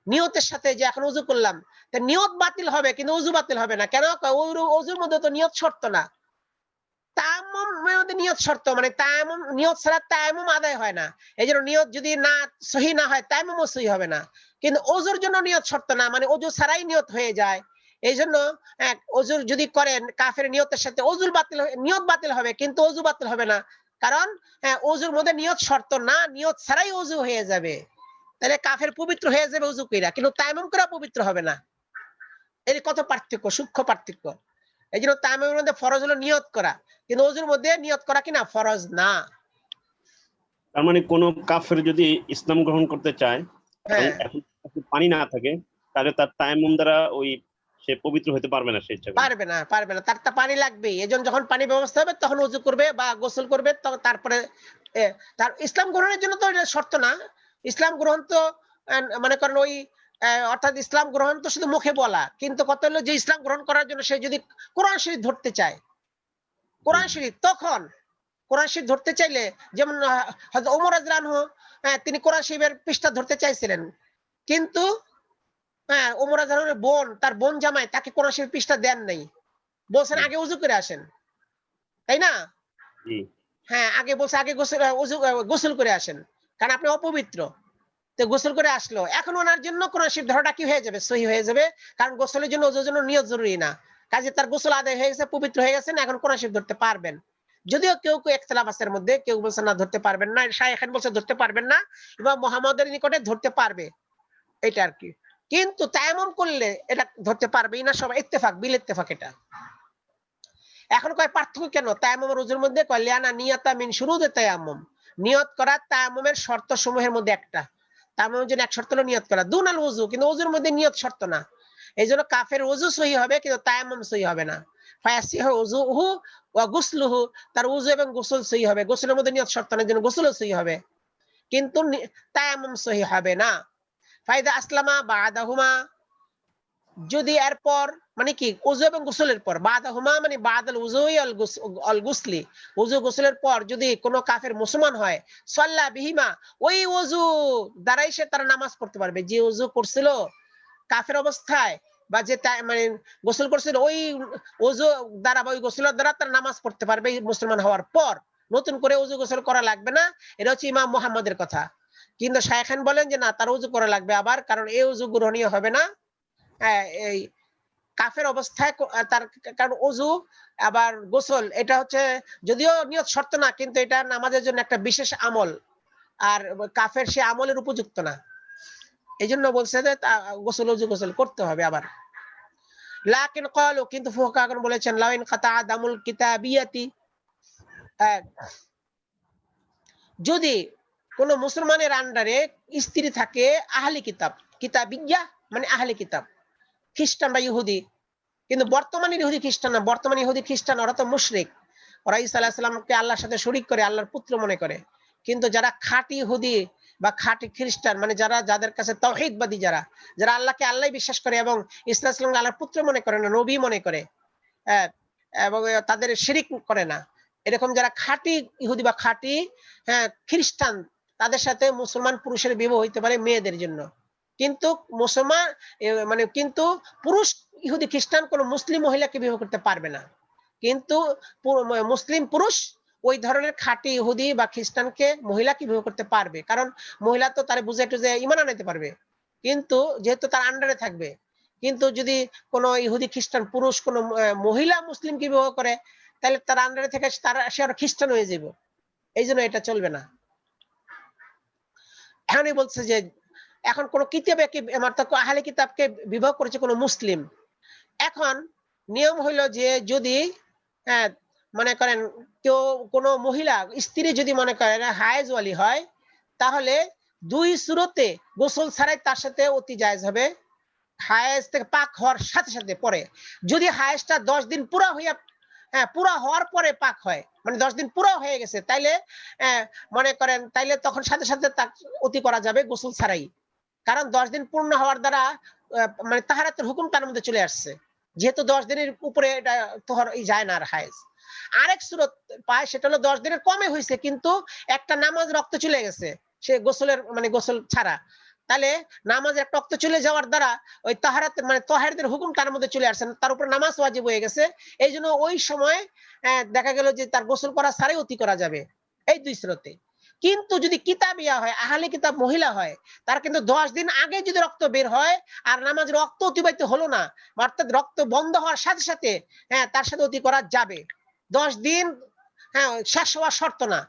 নিয়তের সাথে, যে এখন উযু করলাম, তা নিয়ত বাতিল হবে কিন্তু উযু বাতিল হবে না। কেন? উযুর মধ্যে তো নিয়ত শর্ত না, তায়াম্মুমের মধ্যে নিয়ত শর্ত, মানে তায়াম্মুম, নিয়ত ছাড়া তায়াম্মুম আদায় হয় না। এই জন্য নিয়ত যদি না সহি না হয় তায়াম্মুমও সহি হবে না। কিন্তু ওযুর জন্য নিয়ত শর্ত না, মানে ওযু ছাড়াই নিয়ত হয়ে যায়। এই জন্য ওযুর যদি করেন কাফের নিয়তের সাথে, ওযুর বাতিল, নিয়ত বাতিল হবে কিন্তু ওযু বাতিল হবে না, কারণ ওযুর মধ্যে নিয়ত শর্ত না, নিয়ত ছাড়াই ওযু হয়ে যাবে। তাহলে কাফের পবিত্র হয়ে যাবে ওযু কইরা, কিন্তু তায়াম্মুম করা পবিত্র হবে না। এর কত পার্থক্য, সূক্ষ্ম পার্থক্য। এই জন্য তায়াম্মুমের মধ্যে ফরজ হলো নিয়ত করা, কিন্তু ওযুর মধ্যে নিয়ত করা কিনা ফরজ না। তার মানে কোন কাফের যদি ইসলাম গ্রহণ করতে চায় এবং হ্যাঁ, এখন পানি না থাকে, তাহলে তার তায়াম্মুম দ্বারা সে পবিত্র হতে পারবে না, সে ইচ্ছা করে। পারবে না, তার তো পানি লাগবে। এজন্য যখন পানি ব্যবস্থা হবে তখন ওযু করবে বা গোসল করবে, তারপরে তার ইসলাম গ্রহণের জন্য তো এটা শর্ত না। ইসলাম গ্রহণ তো মনে করেন ওই অর্থাৎ ইসলাম গ্রহণ তো শুধু মুখে বলা, কিন্তু কথা হলো যে ইসলাম গ্রহণ করার জন্য সে যদি কোরআন শরীফ ধরতে চায়, কোরআন শরীফ, তখন কোরআন শরীফ ধরতে চাইলে, যেমন হযরত ওমর রাদিয়াল্লাহু আনহু, তিনি কোরআন শরীফের পৃষ্ঠা ধরতে চাইছিলেন, কিন্তু ওমর রাদিয়াল্লাহু আনহুর বোন, তার বোন জামাই তাকে কোরআন শরীফ পৃষ্ঠা দেন নাই, বলছেন আগে ওযু করে আসেন, তাই না? জি। হ্যাঁ, আগে বলছে আগে গোসল করে আসেন, কারণ আপনি অপবিত্র। তো গোসল করে আসলো, এখন ওনার জন্য কোরআন শরীফ ধরাটা কি হয়ে যাবে? সহি হয়ে যাবে, কারণ গোসলের জন্য ওযুর জন্য নিয়ত জরুরি না। কাজে তার গোসল আদায় হয়ে গেছে, পবিত্র হয়ে গেছেন, এখন কোরআন শরীফ ধরতে পারবেন। যদিও কেউ কেউ ইখতিলাফ আছে এর মধ্যে, কেউ বলছে না ধরতে পারবেন না, শাইখান বলছে ধরতে পারবেন না, এবং মুহাম্মদের নিকটে ধরতে পারবে, এটা আর কি। কিন্তু তায়াম্মুম করলে এটা ধরতে পারবেই না, সবাই ইত্তেফাক, বিল ইত্তেফাক এটা। এখন কয় পার্থক্য কেন তায়াম্মুম আর ওযুর মধ্যে? কয় লিয়ানা নিয়াতা মিন শুরুতে তায়াম্মুম, নিয়ত করা তায়াম্মুমের শর্ত সমূহের মধ্যে একটা। তায়াম্মুমের জন্য এক শর্ত হলো নিয়ত করা, দুনাল ওযু, কিন্তু ওযুর মধ্যে নিয়ত শর্ত না। এইজন্য কাফের ওযু সহি হবে কিন্তু তায়াম্মুম সহি হবে না। ফায়াসিহু ওযুহু ওয়া গুসলুহু, তার ওযু এবং গোসল সহি হবে, গোসলের মধ্যে নিয়ত শর্ত না, জন্য গোসলও সহি হবে, কিন্তু তায়াম্মুম সহি হবে না। ফাইদা আসলামা বাদাহুমা, যদি এরপর, মানে কি ওযু এবং গোসলের পর, বাদাহুমা মানে বাদাল উযুই আল গুসলি, ওযু গোসলের পর যদি কোনো কাফের মুসলমান হয়, সাল্লা বিহিমা, ওই ওযু দ্বারাই সে তার নামাজ পড়তে পারবে। যে ওযু করছিল কাফের অবস্থায়, বা যে মানে গোসল করছিল, ওই ওযু দ্বারা বা ওই গোসলের দ্বারা তার নামাজ পড়তে পারবে মুসলমান হওয়ার পর, নতুন করে ওযু গোসল করা লাগবে না। এটা হচ্ছে ইমাম মুহাম্মদের কথা। কিন্তু শাইখান বলেন যে না, তার ওযু করা লাগবে আবার, কারণ এই ওযু গ্রহণীয় হবে না এই কাফের অবস্থায়, তার, কারণ ওযু আবার গোসল এটা হচ্ছে যদিও নিয়ত শর্ত না, কিন্তু এটা নামাজের জন্য একটা বিশেষ আমল, আর কাফের সে আমলের উপযুক্ত না। এই জন্য বলছে যে গোসল উজু গোসল করতে হবে আবার। লাকিন ক্বালু, কিন্তু ফুকাহাগণ বলেছেন, লাউইন কাতা দামুল কিতাবিয়াতি, যদি কোন মুসলমানের আন্ডারে স্ত্রী থাকে আহলি কিতাব, কিতাবিয়া মানে আহলি কিতাব, খ্রিস্টান বা ইহুদি, কিন্তু বর্তমানে ইহুদি খ্রিস্টান না, বর্তমানে ইহুদি খ্রিস্টান ওরা তো মুশরিক, ওরা ঈসা আলাইহিস সালামকে আল্লাহর সাথে শরীক করে, আল্লাহর পুত্র মনে করে। কিন্তু যারা খাঁটি ইহুদি বা খাঁটি খ্রিস্টান, মানে যারা যাদের কাছে তাওহীদবাদী, যারা যারা আল্লাহকে আল্লাহ বিশ্বাস করে এবং ঈসা আলাইহিস সালামকে আল্লাহর পুত্র মনে করে না, নবী মনে করে, এবং তাদের শিরিক করে না, এরকম যারা খাঁটি ইহুদি বা খাঁটি খ্রিস্টান, তাদের সাথে মুসলমান পুরুষের বিবাহ হইতে পারে মেয়েদের জন্য। কিন্তু মুসলমান মানে কিন্তু পুরুষ ইহুদি খ্রিস্টান কোন মুসলিম মহিলাকে বিবাহ করতে পারবে না। কিন্তু মুসলিম পুরুষ ওই ধরনের খাঁটি ইহুদি বা খ্রিস্টানকে মহিলাকে বিবাহ করতে পারবে, কারণ মহিলা তো তার বুঝে একটু যে ঈমান আনাইতে পারবে, কিন্তু যেহেতু তার আন্ডারে থাকবে। কিন্তু যদি কোন ইহুদি খ্রিস্টান পুরুষ কোন মহিলা মুসলিমকে বিবাহ করে, তাহলে তার আন্ডারে থেকে সে আর খ্রিস্টান হয়ে যাবে, এই জন্য এটা চলবে না। এখনই বলছে যে এখন কোন কিতাবকে আহলে কিতাবকে বিবাহ করেছে কোন মুসলিম, এখন নিয়ম হইল যে যদি মনে করেন কেউ কোন মহিলা স্ত্রী যদি মনে করেন হায়েজ ওয়ালি হয়, তাহলে দুই সুরতে গোসল ছাড়াই তার সাথে অতি জায়েজ হবে, হায়েজ থেকে পাক হওয়ার সাথে সাথে পরে। যদি হায়েজটা 10 দিন পুরা হইয়া পুরা হওয়ার পরে পাক হয়, মানে 10 দিন পুরা হয়ে গেছে, তাইলে মনে করেন তাইলে তখন সাথে সাথে অতি করা যাবে গোসল ছাড়াই, কারণ 10 দিন পূর্ণ হওয়ার দ্বারা মানে তাহারাতের হুকুম তার মধ্যে চলে আসছে, যেহেতু 10 দিনের উপরে এটা তোহর যায় না আর হায়েজ। আরেক সুরত পায়, সেটা হলো 10 দিনের কমে হয়েছে, কিন্তু একটা নামাজ রক্ত চলে গেছে, সে গোসলের মানে গোসল ছাড়া, তাহলে নামাজের একটা রক্ত চলে যাওয়ার দ্বারা ওই তাহারাতের মানে তাহারদের হুকুম তার মধ্যে চলে আসছে, তার উপর নামাজ ওয়াজিব হয়ে গেছে। এই জন্য ওই সময় দেখা গেল যে তার গোসল করা ছাড়াই অতি করা যাবে, এই দুই সুরতে। কিন্তু যদি কিতাবিয়া হয়, আহলে কিতাব মহিলা হয়, তার কিন্তু 10 দিন আগে যদি রক্ত বের হয় আর নামাজের রক্ত অতিবাহিত হলো না, অর্থাৎ রক্ত বন্ধ হওয়ার সাথে সাথে তার সাথে অতি করা যাবে, 10 দিন শেষ হওয়ার শর্ত না।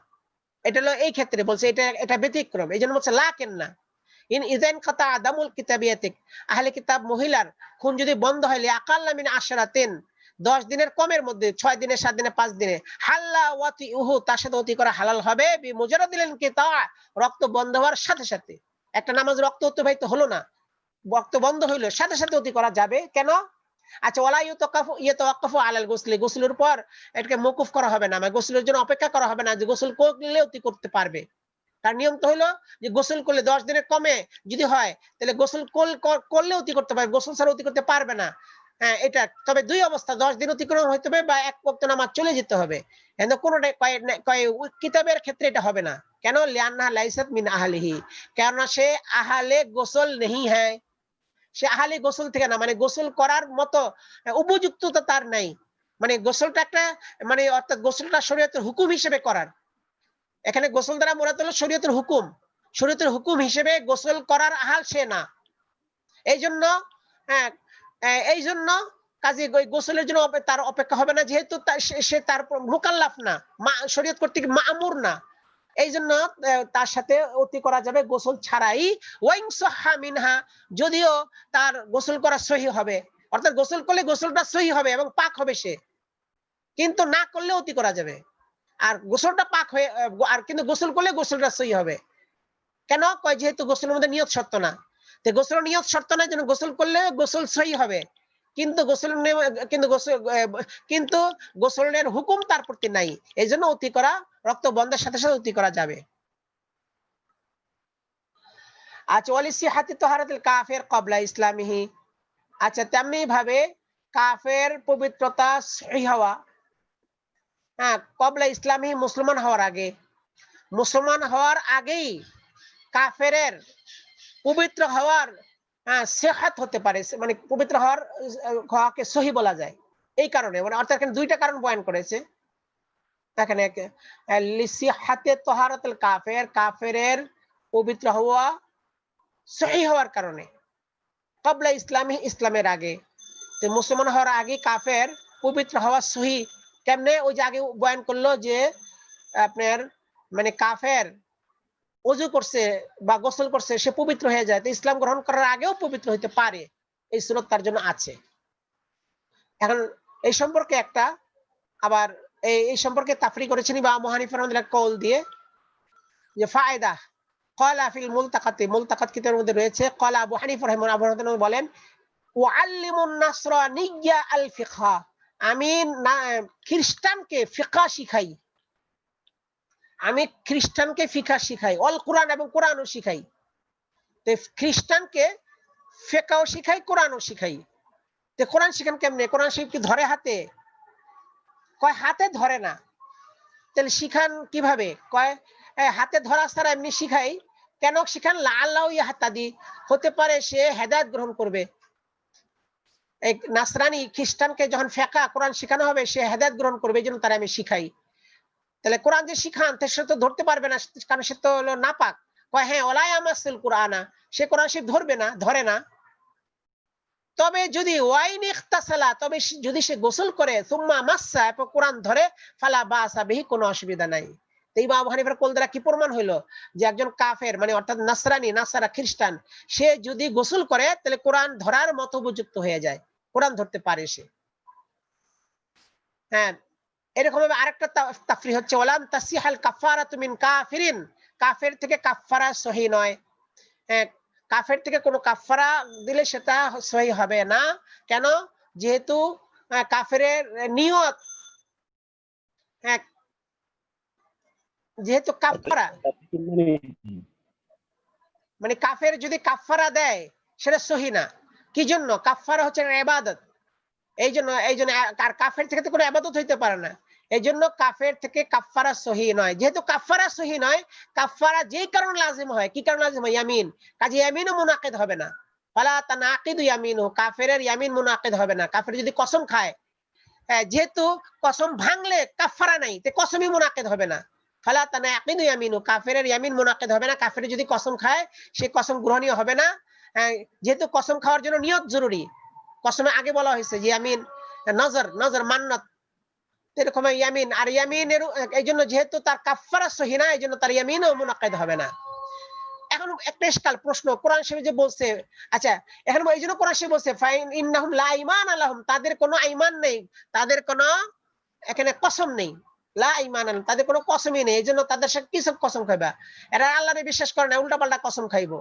এটা হলো এই ক্ষেত্রে বলছে, এটা ব্যতিক্রম, এই জন্য বলছে লাকিন না ইন ইযান কাতা আদামুল কিতাবিয়াতিক, আহলে কিতাব মহিলার খুন যদি বন্ধ হয় আকাল্লা মিন আশরাতিন, 10 দিনের কমের মধ্যে, 6 দিনে, 7 দিনে, 5 দিনে, হাল্লা ওয়াতি উহু, তার সাথে অতি করা হালাল হবে, বি মুজারাদিল কিতা, রক্ত বন্ধ হওয়ার সাথে সাথে। একটা নামাজ রক্ত অতিবাহিত হলো না, রক্ত বন্ধ হইলো, সাথে সাথে অতি করা যাবে কেন? আচ্ছা, ওয়ালা ইউতাওয়াক্কাফু আলাল গোসলি, গোসলের উপর এটাকে মওকুফ করা হবে না, মানে গোসলের জন্য অপেক্ষা করা হবে না যে গোসল করলে অতি করতে পারবে। তার নিয়ম তো হলো যে গোসল করলে 10 দিনের কমে যদি হয়, তাহলে গোসল করলে অতি করতে পারবে, গোসল ছাড়া অতি করতে পারবে না। এটা তবে দুই অবস্থা, 10 দিন অতিক্রম হইতে হবে বা এক ওয়াক্ত নামাজ চলে যেতে হবে, কিন্তু কোনটাই কিতাবের ক্ষেত্রে এটা হবে না। কেন? লিআন্নাহা লাইসাত মিন আহলিহি, কেননা সে আহলে গোসল নেই, হ্যাঁ সে আহলে গোসল থেকে না, মানে গোসল করার মতো উপযুক্ততা তার নাই, মানে গোসলটা একটা মানে অর্থাৎ গোসলটা শরীয়তের হুকুম হিসেবে করার, এখানে গোসল দ্বারা মুরাদ হলো শরীয়তের হুকুম, শরীয়তের হুকুম হিসেবে গোসল করার আহাল সে না। এই জন্য এই জন্য কাজে গোসলের জন্য তার অপেক্ষা হবে না, যেহেতু সে তার মুকাল্লাফ না, শরীয়ত কর্তৃক মামুর না, এই জন্য তার সাথে অতি করা যাবে গোসল ছাড়াই। ওয়াইন সাহহা মিনহা, যদিও তার গোসল করা সহি হবে, অর্থাৎ গোসল করলে গোসলটা সহি হবে এবং পাক হবে সে, কিন্তু না করলে অতি করা যাবে। আর গোসলটা পাক হয়ে আর কিন্তু গোসল করলে গোসলটা সহি হবে, কেন? কয় যেহেতু গোসলের মধ্যে নিয়ত শর্ত না, তো গোসল নিয়ত শর্ত না, যেন গোসল করলে গোসল সহি হবে, কিন্তু কিন্তু গোসলের হুকুম তার প্রতি নাই, এই জন্য অতি করা, রক্ত বন্ধের সাথে সাথে অতি করা যাবে। আচ্ছা, ওয়ালিসিহাতি তাহারাতুল কাফির ক্বাবলা ইসলামিহি, আচ্ছা তেমনি ভাবে কাফের পবিত্রতা সহি হওয়া, ক্বাবলা ইসলামিহি, মুসলমান হওয়ার আগে, মুসলমান হওয়ার আগেই কাফেরের পবিত্র হওয়ার সিহাত হতে পারে, মানে পবিত্র হওয়াকে সহি বলা যায়। এই কারণে মানে অর্থাৎ এখানে দুইটা কারণ বয়ান করেছে এখানে, লিসিহাতে তাহারাতুল কাফির, কাফেরের পবিত্র হওয়া সহি হওয়ার কারণে, ক্বাবলা ইসলামি, ইসলামের আগে, তো মুসলমান হওয়ার আগে কাফের পবিত্র হওয়া সহি কেমনে? ওই যে আগে বয়ান করলো যে আপনার মানে কাফের ওযু করছে বা গোসল করছে সে পবিত্র হয়ে যায়, তো ইসলাম গ্রহণ করার আগেও পবিত্র হতে পারে, এই সুন্নত তার জন্য আছে। এখন এই সম্পর্কে একটা আবার এই সম্পর্কে তাফরি করেছেন ইমাম আবু হানিফা রাহমাতুল্লাহ কওল দিয়ে যে ফায়দা ক্বালা ফিল মুলতাকাত কিতাবের মধ্যে রয়েছে, ক্বালা আবু হানিফা রাহমাতুল্লাহ বলেন ওয়াল্লিমুন নাসরানিয়্যা আল ফিকহা, আমি খ্রিস্টানকে ফিকহ শিখাই, আমি খ্রিস্টানকে ফিকহ শিখাই, অল কোরআন এবং কোরআনও শিখাই। তো খ্রিস্টানকে ফিকহও শিখাই, কোরআনও শিখাই। তো কোরআন শিখান কেমনে? কোরআন শরীফ কি ধরে হাতে? কয় হাতে ধরে না। তাহলে শিখান কিভাবে? কয় হাতে ধরা ছাড়া এমনি শিখাই। কেন শিখান? লাআল্লাহু ইয়াহতাদি, হতে পারে সে হেদায়েত গ্রহণ করবে। এক নাসরানি খ্রিস্টানকে যখন ফিকহ কোরআন শেখানো হবে সে হেদায়েত গ্রহণ করবে, এইজন্য তারা আমি শিখাই। তাহলে কোরআন যে শিখান সে তো ধরতে পারবে না, কারণ সে তো হলো নাপাক। কয় হ্যাঁ ওলা ইয়ামাসসিল কুরআনা, সে কোরআন শরীফ ধরবে না, ধরে না। তবে যদি ওয়াইন ইখতাসালা, তবে যদি সে গোসল করে সুম্মা মাসসা, এরপর কোরআন ধরে, ফালা বাসা বিহি, কোনো অসুবিধা নাই। তো ইমাম আবু হানিফার কওল দ্বারা কি প্রমাণ হইলো যে একজন কাফের মানে অর্থাৎ নাসারা খ্রিস্টান, সে যদি গোসল করে তাহলে কোরআন ধরার মতো উপযুক্ত হয়ে যায়, কোরআন ধরতে পারে সে। হ্যাঁ, এরকম ভাবে আরেকটা তাফরি হচ্ছে ওয়ালাম তাসিহাল কাফারাতু মিন কাফিরিন, কাফের থেকে কাফারা সহি নয়। হ্যাঁ, কাফের থেকে কোনো কাফারা দিলে সেটা সহি হবে না। কেন? যেহেতু কাফেরের নিয়ত, হ্যাঁ যেহেতু কাফারা মানে কাফের যদি কাফারা দেয় সেটা সহি না। কি জন্য? কাফারা হচ্ছে ইবাদত, এই জন্য আর কাফের থেকে তো কোনো ইবাদত হইতে পারে না, এই জন্য কাফের থেকে কাফারা সহি নয়। যেহেতু কাফারা সহি নয়, কাফারা যেই কারণে লাজিম হয়, কি কারণে লাজিম হয়? ইয়ামিন, কাজে ইয়ামিনও মুনাকিদ হবে না। ফালা তানাকিদু ইয়ামিনু, কাফেরের ইয়ামিন মুনাকিদ হবে না। কাফের যদি কসম খায়, যেহেতু কসম ভাঙলে কাফারা নাই, তে কসমই মুনাকিদ হবে না। ফালা তানাকিদু ইয়ামিনু, কাফেরের ইয়ামিন মুনাকিদ হবে না। কাফের যদি কসম খায় সে কসম গ্রহণীয় হবে না। যেহেতু কসম খাওয়ার জন্য নিয়ত জরুরি, কসমে আগে বলা হয়েছে যে ইয়ামিন নজর মান্নাত, এরকম ইয়ামিন। আর ইয়ামিনের এই জন্য যেহেতু তার কাফারা সহি না, এই জন্য তার ইয়ামিনও মুনাকিদ হবে না। এখন একটা ইশকাল প্রশ্ন, কোরআন শরীফে যে বলছে, আচ্ছা এখন এই জন্য কোরআন শরীফ বলছে ফাইন ইন্নাহুম লা ঈমানা লাহুম, তাদের কোনো ঈমান নেই, তাদের কোনো এখানে কসম নেই, লা ঈমানা, তাদের কোনো কসমই নেই, এই জন্য তাদের সাথে কিসব কসম খাইবা? এরা আল্লাহরে বিশ্বাস করে না, উল্টাপাল্টা কসম খাইবো,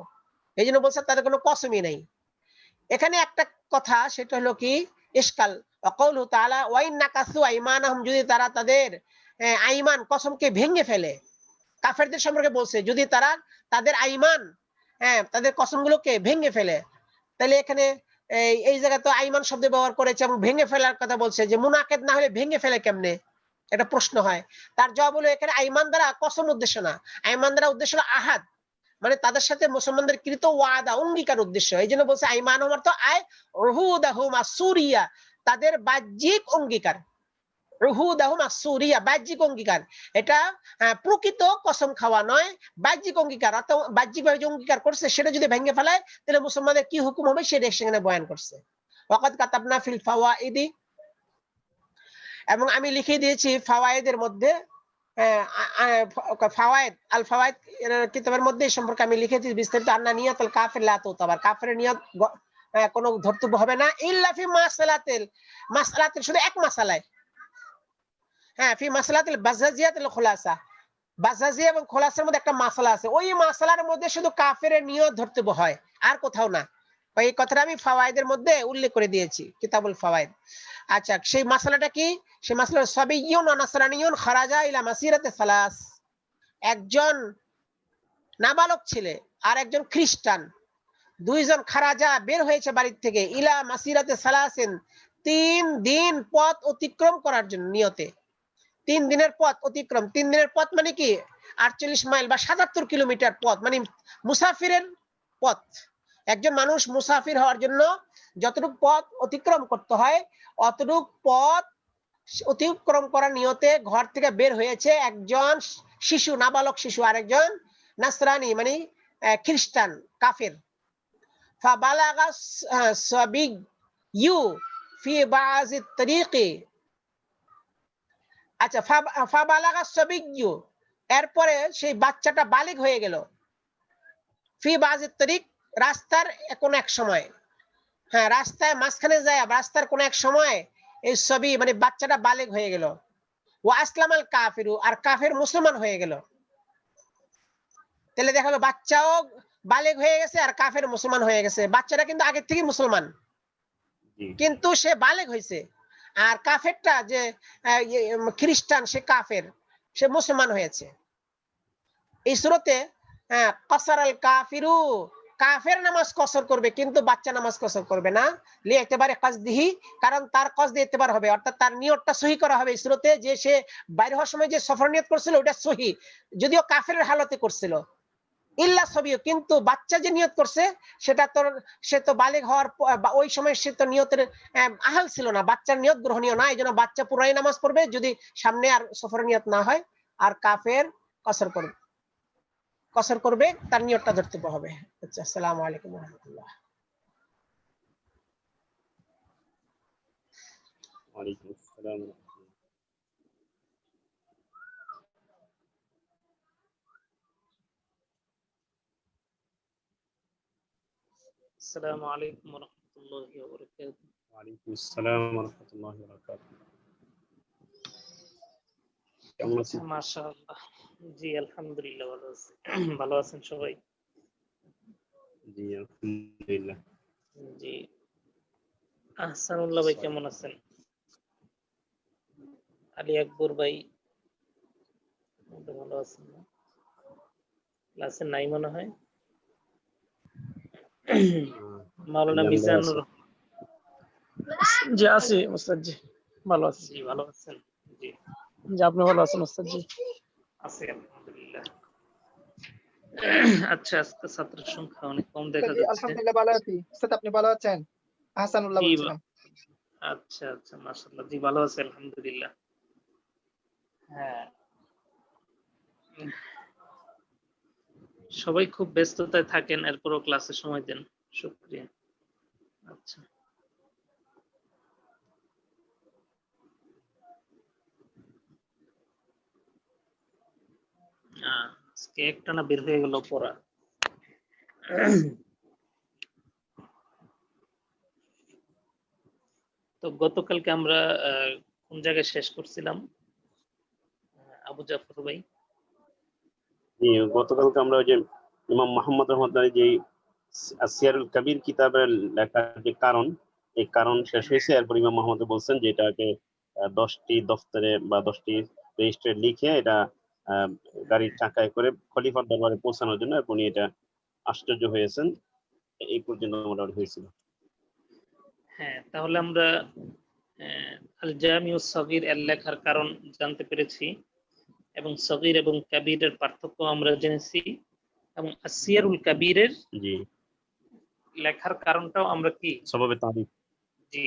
এই জন্য বলছে তাদের কোনো কসমই নেই। এখানে একটা কথা, সেটা হলো কি ইশকাল, ওয়াকাউলু তাআলা ওয়া ইন্নাকাসু আইমানাহুম, যদি তারা তাদের আইমান কসমকে ভেঙে ফেলে। কাফেরদের সম্পর্কে বলছে যদি তারা তাদের আইমান, তাদের কসমগুলোকে ভেঙে ফেলে, তাহলে এখানে এই জায়গায় তো আইমান শব্দ ব্যবহার করেছে এবং ভেঙে ফেলার কথা বলছে, যে মুনাকিদ না হলে ভেঙে ফেলে কেমনে? এটা প্রশ্ন হয়। তার জবাব হলো এখানে আইমান দ্বারা কসম উদ্দেশ্য না, আইমান দ্বারা উদ্দেশ্য হলো আহাদ, মানে তাদের সাথে মুসলমানদের কৃত ওয়াদা, অঙ্গীকার উদ্দেশ্য। এই জন্য বলছে আইমান অর্থ আয় উহুদাহুম আসুরিয়া, তাদের বাহ্যিক অঙ্গীকার, উহুদাহুম আসুরিয়া, বাহ্যিক অঙ্গীকার। এটা প্রকৃত কসম খাওয়া নয়, বাহ্যিক অঙ্গীকার। অর্থাৎ বাহ্যিকভাবে যে অঙ্গীকার করছে সেটা যদি ভেঙে ফেলায় তাহলে মুসলমানদের কি হুকুম হবে সেটা সেখানে বয়ান করছে। ওয়াকাদ কাতাবনা ফিল ফাওয়াইদি, এবং আমি লিখে দিয়েছি ফাওয়াইদের মধ্যে, ফাওয়ায়েদ আল ফাওয়ায়েদ কিতাবের মধ্যে এই সম্পর্কে আমি লিখেছি বিস্তারিত, আন্না নিয়াতুল কাফির লা তুতাবার, কাফের নিয়ত কোনো ধর্তব্য হবে না, ইল্লা ফি মাসালাতিল, শুধু এক মাসালায়, ফি মাসালাতিল বাজাজিয়াতিল খুলাসা, বাজাজিয়া এবং খোলাসার মধ্যে একটা মাসালা আছে, ওই মাসালার মধ্যে শুধু কাফের নিয়ত ধর্তব্য হয়, আর কোথাও না। এই কথাটা আমি ফাওয়ায়েদের মধ্যে উল্লেখ করে দিয়েছি, কিতাবুল ফাওয়ায়েদ। আচ্ছা, সেই মাসালাটা কি? সেই মাসালা সাবিয়ুন ওয়া নাসরানিয়ুন খারাজা ইলা মাসিরাতি সালাস, একজন নাবালক ছেলে আর একজন খ্রিস্টান, দুইজন খারাজা বের হয়েছে বাড়ি থেকে, ইলা মাসিরাতি সালাসিন, 3 দিন পথ অতিক্রম করার জন্য, নিয়তে 3 দিনের পথ অতিক্রম। 3 দিনের পথ মানে কি 48 মাইল বা 77 কিলোমিটার পথ, মানে মুসাফিরের পথ। একজন মানুষ মুসাফির হওয়ার জন্য যতটুকু পথ অতিক্রম করতে হয় অতটুকু পথ অতিক্রম করার নিয়তে ঘর থেকে বের হয়েছে একজন শিশু, নাবালক শিশু, আর একজন নাসরানি মানে খ্রিস্টান কাফের। ফাবালাগা সাবিয়্যু ফি বাযি তরিকি, আচ্ছা ফাবালাগা সাবিয়্যু, এরপরে সেই বাচ্চাটা বালিগ হয়ে গেল, ফি বাজি তরিক, রাস্তার কোন এক সময়, হ্যাঁ রাস্তায় মাঝখানে যায়, রাস্তার কোন এক সময় এই সবই মানে বাচ্চাটা বালেগ হয়ে গেল। ওয়া আসলামাল কাফিরু, আর কাফের মুসলমান হয়ে গেল। তাহলে দেখা যাবে বাচ্চাও বালেগ হয়ে গেছে আর কাফের মুসলমান হয়ে গেছে। বাচ্চাটা কিন্তু আগে থেকে মুসলমান, কিন্তু সে বালেগ হয়েছে। আর কাফেরটা যে খ্রিস্টান, সে কাফের, সে মুসলমান হয়েছে। এই সূরাতে কাসারাল কাফিরু, কাফের নামাজ কসর করবে কিন্তু বাচ্চা নামাজ কসর করবে না। লি একেবারে কাজদিহি, কারণ তার কসদে এতেবার হবে, অর্থাৎ তার নিয়তটা সহি করা হবে। এই সূরাতে যে সে বাইরে হওয়ার সময় যে সফর নিয়ত করছিল ওটা সহি, যদিও কাফের হালতে করছিল। ইল্লা সবিও, কিন্তু বাচ্চা যে নিয়ত করছে সেটা তো, সে তো বালেগ হওয়ার ওই সময় সে তো নিয়তের আহাল ছিল না, বাচ্চার নিয়ত গ্রহণীয় না। এই জন্য বাচ্চা পুরাই নামাজ পড়বে যদি সামনে আর সফরের নিয়ত না হয়। আর কাফের কসর করবে, তার নিয়তটা ধরতে হবে। আচ্ছা, আসসালামু আলাইকুম ওয়া রাহমাতুল্লাহ। ওয়ালাইকুম আসসালাম। আসসালামু আলাইকুম ওয়া রাহমাতুল্লাহি ওয়া বারাকাতুহু। ওয়ালাইকুম আসসালাম ওয়া রাহমাতুল্লাহি ওয়া বারাকাতুহু। কেমন আছেন? মাশাআল্লাহ, জি আলহামদুলিল্লাহ ভালো আছি। ভালো আছেন সবাই? জি আলহামদুলিল্লাহ। জি, আহসানুল্লাহ ভাই কেমন আছেন? আলী আকবর ভাই ভালো আছেন না? ক্লাসে নাই মনে হয়। মাওলানা মিজানুর, জি আছি ওস্তাদ জি, ভালো আছি। জি ভালো আছেন? জি জি, আপনি ভালো আছেন ওস্তাদ জি? আছি আলহামদুলিল্লাহ। আচ্ছা, আজকে ছাত্রের সংখ্যা অনেক কম দেখা যাচ্ছে। আলহামদুলিল্লাহ ভালো আছি ওস্তাদ, আপনি ভালো আছেন? আহসানুল্লাহ জি, বলছিলাম। আচ্ছা আচ্ছা, মাশাআল্লাহ, জি ভালো আছি আলহামদুলিল্লাহ। হ্যাঁ, সবাই খুব ব্যস্ততায় থাকেন, এরপরও ক্লাসে সময় দেন, শুকরিয়া। আচ্ছা, আজকে একটানা বের হয়ে গেল পড়া। তো গতকালকে আমরা কোন জায়গায় শেষ করছিলাম আবু জাফর ভাই? গতকালকে আমরা ওই যে ইমাম মুহাম্মদ রহমতুল্লাহ যে সিয়ারুল কাবির কিতাবের লেখার যে কারণ, এই কারণ শেষ হয়েছে। এরপর ইমাম মুহাম্মদ বলছেন যে এটাকে 10টি দফতরে বা 10টি রেজিস্ট্রে লিখে এটা গাড়ির চাকায় করে খলিফার দরবারে পৌঁছানোর জন্য, এবং উনি এটা আশ্চর্য হয়েছেন। এই পর্যন্ত মোটামুটি হয়েছিল। হ্যাঁ, তাহলে আমরা আল জামিউস সগীর এর লেখার কারণ জানতে পেরেছি, এবং সগীর এবং কাবীরের পার্থক্য আমরা জেনেছি, এবং আসিয়ারুল কাবীরের জি, লেখার কারণটাও আমরা কি সবাবে তারিফ জি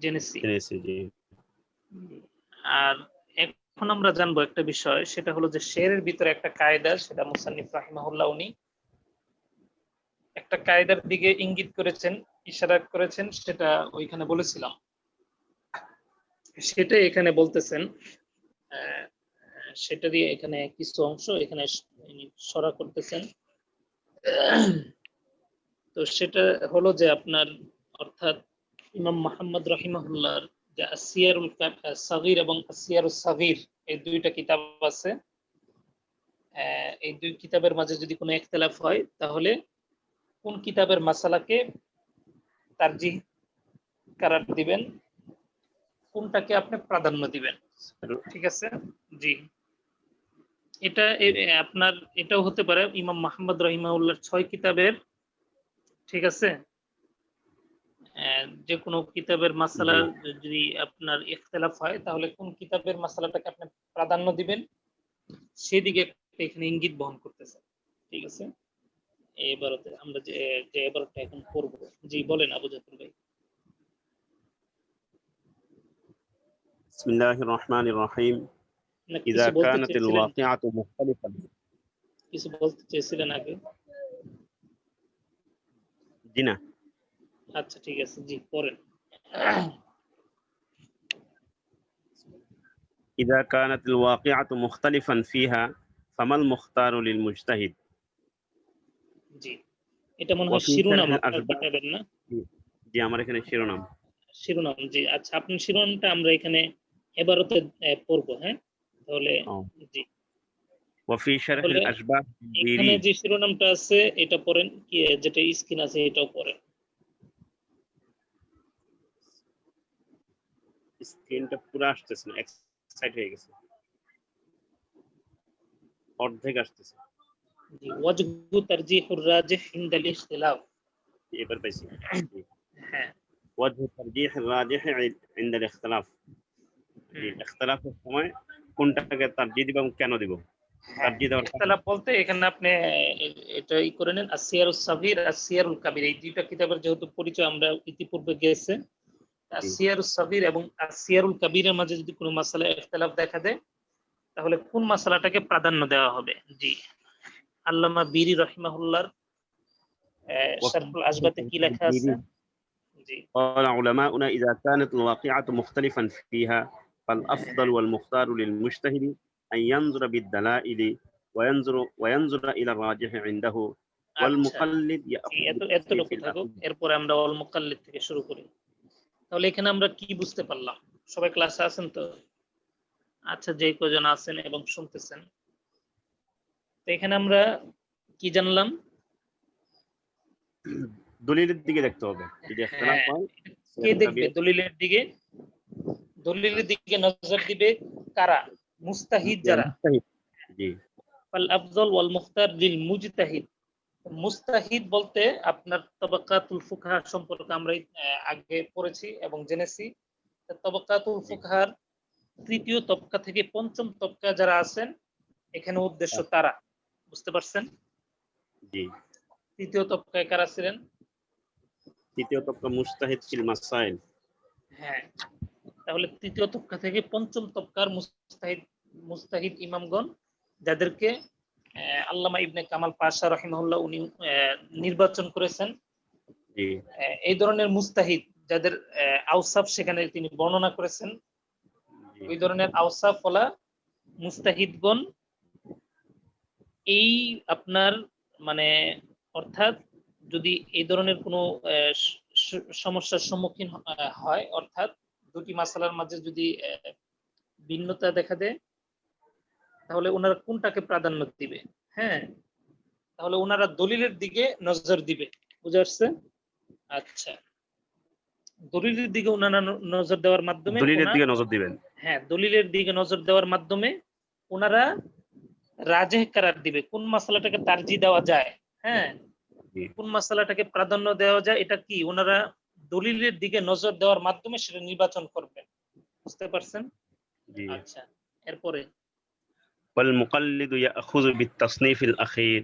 জেনেছি। জেনেছি। জি, আর এখন আমরা জানবো একটা বিষয়, সেটা হলো যে শেরের ভিতরে একটা কায়দা, সেটা মুসান্নিফ রাহিমাহুল্লাহ উনি একটা কায়দার দিকে ইঙ্গিত করেছেন, ইশারা করেছেন, সেটা ওইখানে বলেছিলাম, সেটা এখানে বলতেছেন। সেটা দিয়ে এখানে কিছু অংশ এখানে সরা করতেছেন। তো সেটা হলো যে আপনার, অর্থাৎ ইমাম মুহাম্মদ রাহিমাহুল্লাহর যে আসিয়ারুল সাগীর এবং আসিয়ারুস সাগীর, এই দুইটা কিতাব আছে। এই দুই কিতাবের মাঝে যদি কোনো ইখতিলাফ হয়, তাহলে কোন কিতাবের মাসালাকে তারজিহ করার দিবেন, কোনটাকে আপনি প্রাধান্য দিবেন, ঠিক আছে? জি, এটা আপনার এটাও হতে পারে ইমাম মুহাম্মদ রাহিমাহুল্লাহর 6 কিতাবের, ঠিক আছে, যে কোনো কিতাবের মাসালা যদি আপনার ইখতিলাফ হয়, তাহলে কোন কিতাবের মাসালাটাকে আপনি প্রাধান্য দিবেন সেদিকে এখানে ইঙ্গিত বহন করতেছে, ঠিক আছে? এবারতে আমরা যে এবারটা এখন পড়ব। জি বলেন আবু জাফর ভাই। বিসমিল্লাহির রহমানির রহিম। ইযা কিছু বলতে কানাতিল চেয়েছিলেন, ওয়াকিআতু মুখতালিফান। কিছু বলতে চেয়েছিলেন আগে? জি না, আচ্ছা ঠিক আছে, জি পড়েন। إذا كانت الواقعة مختلفا فيها فما المختار للمجتهد؟ জি, এটা মনে হয় ওয়াফি শিরোনাম শারহিল আপনার আশবাহ, কিতাবের না? জি আমার এখানে শিরোনাম। শিরোনাম, জি আচ্ছা, আপনার শিরোনামটা আমরা এখানে এবারতে পড়বো। হ্যাঁ, তাহলে ও, জি, ওয়াফি শারহিল তাহলে আশবাহ এখানে বিরি। যে শিরোনামটা আছে এটা পড়েন, কি যেটা স্ক্রিন আছে এটাও পড়েন। স্ক্রিনটা পুরো আসতেছে না, এক সাইড হয়ে গেছে, অর্ধেক আসতেছে। জি, ওয়াজহু তারজিহুর রাজিহ ইনদাল ইখতিলাফ। এবার পাইছি। জি, হ্যাঁ, ওয়াজহু তারজিহ রাজিহ ইনদাল ইখতিলাফ। জি, ইখতিলাফের সময় কোনটাকে তারজিহ দিব এবং কেন দিব? হ্যাঁ, তারজিহ দেওয়ার কারণ। ইখতিলাফ বলতে এখানে আপনি এটা ই করে নেন, আসিয়ারুস সাগীর, আসিয়ারুল কাবীর, এই দুইটা কিতাবের যেহেতু পরিচয় আমরা ইতিপূর্বে গেছে, জি, আসিয়ারুস সাগীর এবং আসিয়ারুল কাবীরের মাঝে যদি কোনো মাসালা ইখতিলাফ দেখা দেয় তাহলে কোন মাসালাটাকে প্রাধান্য দেওয়া হবে। জি, আল্লামা বিরি রাহিমাহুল্লাহর وفي শারহুল আজবাতে কি লেখা আছে? জি, قال علماؤنا إذا كانت الواقعة مختلفا فيها فالأفضل والمختار للمجتهد أن ينظر بالدلائل وينظر إلى الراجح عنده আচ্ছা, والمقلد জি, يأخذ এতটুকু بالتصنيف থাকুক, الأخير। এরপরে আমরা অল মুকাল্লিদ থেকে শুরু করি। তাহলে এখানে আমরা কি বুঝতে পারলাম? সবাই ক্লাসে আছেন তো? আচ্ছা, যে কজন আছেন এবং শুনতেছেন, তো এখানে আমরা কি জানলাম? দলিলের দিকে দেখতে হবে, যদি ইখতিলাফ হ্যাঁ, হয় কে দেখবে কাবিরা। দলিলের দিকে? দলিলের দিকে নজর দিবে কারা? মুস্তাহিদ যারা। মুজতাহিদ। জি, ফাল আফজল ওয়াল মুখতার লিল মুজতাহিদ। মুস্তাহিদ বলতে আপনার তাবাকাতুল ফুকাহা সম্পর্কে আমরা আগে পড়েছি এবং জেনেছি। তাবাকাতুল জি, ফুকাহার তৃতীয় তবকা থেকে পঞ্চম তবকা যারা আছেন, এখানে উদ্দেশ্য তারা। বুঝতে পারছেন? জি। তৃতীয় তবকায় কারা ছিলেন? তৃতীয় তবকা মুজতাহিদ ফিল মাসাইল। হ্যাঁ, তাহলে তৃতীয় তবকা থেকে পঞ্চম তবকার মুস্তাহিদ মুস্তাহিদ ইমামগণ, যাদেরকে আল্লামা ইবনে কামাল পাশা রাহিমাহুল্লাহ উনি নির্বাচন করেছেন। জি, এই ধরনের মুস্তাহিদ যাদের আওসাফ সেখানে তিনি বর্ণনা করেছেন, জি, ওই ধরনের আওসাফ ওয়ালা মুস্তাহিদগণ এই আপনার মানে অর্থাৎ যদি এই ধরনের কোনো সমস্যার সম্মুখীন হয়, অর্থাৎ দুটি মাসালার মাঝে যদি ভিন্নতা দেখা দেয়, তাহলে ওনারা কোনটাকে প্রাধান্য দিবে? হ্যাঁ, তাহলে ওনারা দলিলের দিকে নজর দিবে। বুঝে আসছে? আচ্ছা, দলিলের দিকে ওনারা নজর দেওয়ার মাধ্যমে দলিলের দিকে নজর দিবেন। হ্যাঁ, দলিলের দিকে নজর দেওয়ার মাধ্যমে ওনারা রাজেহ কারার দিবে, কোন মাসালাটাকে তারজিহ দেওয়া যায়, হ্যাঁ, জি, কোন মাসালাটাকে প্রাধান্য দেওয়া যায়, এটা কি ওনারা দলিলের দিকে নজর দেওয়ার মাধ্যমে সেটা নির্বাচন করবেন। বুঝতে পারছেন? জি। আচ্ছা, এরপরে والمقلد يأخذ بالتصنيف الأخير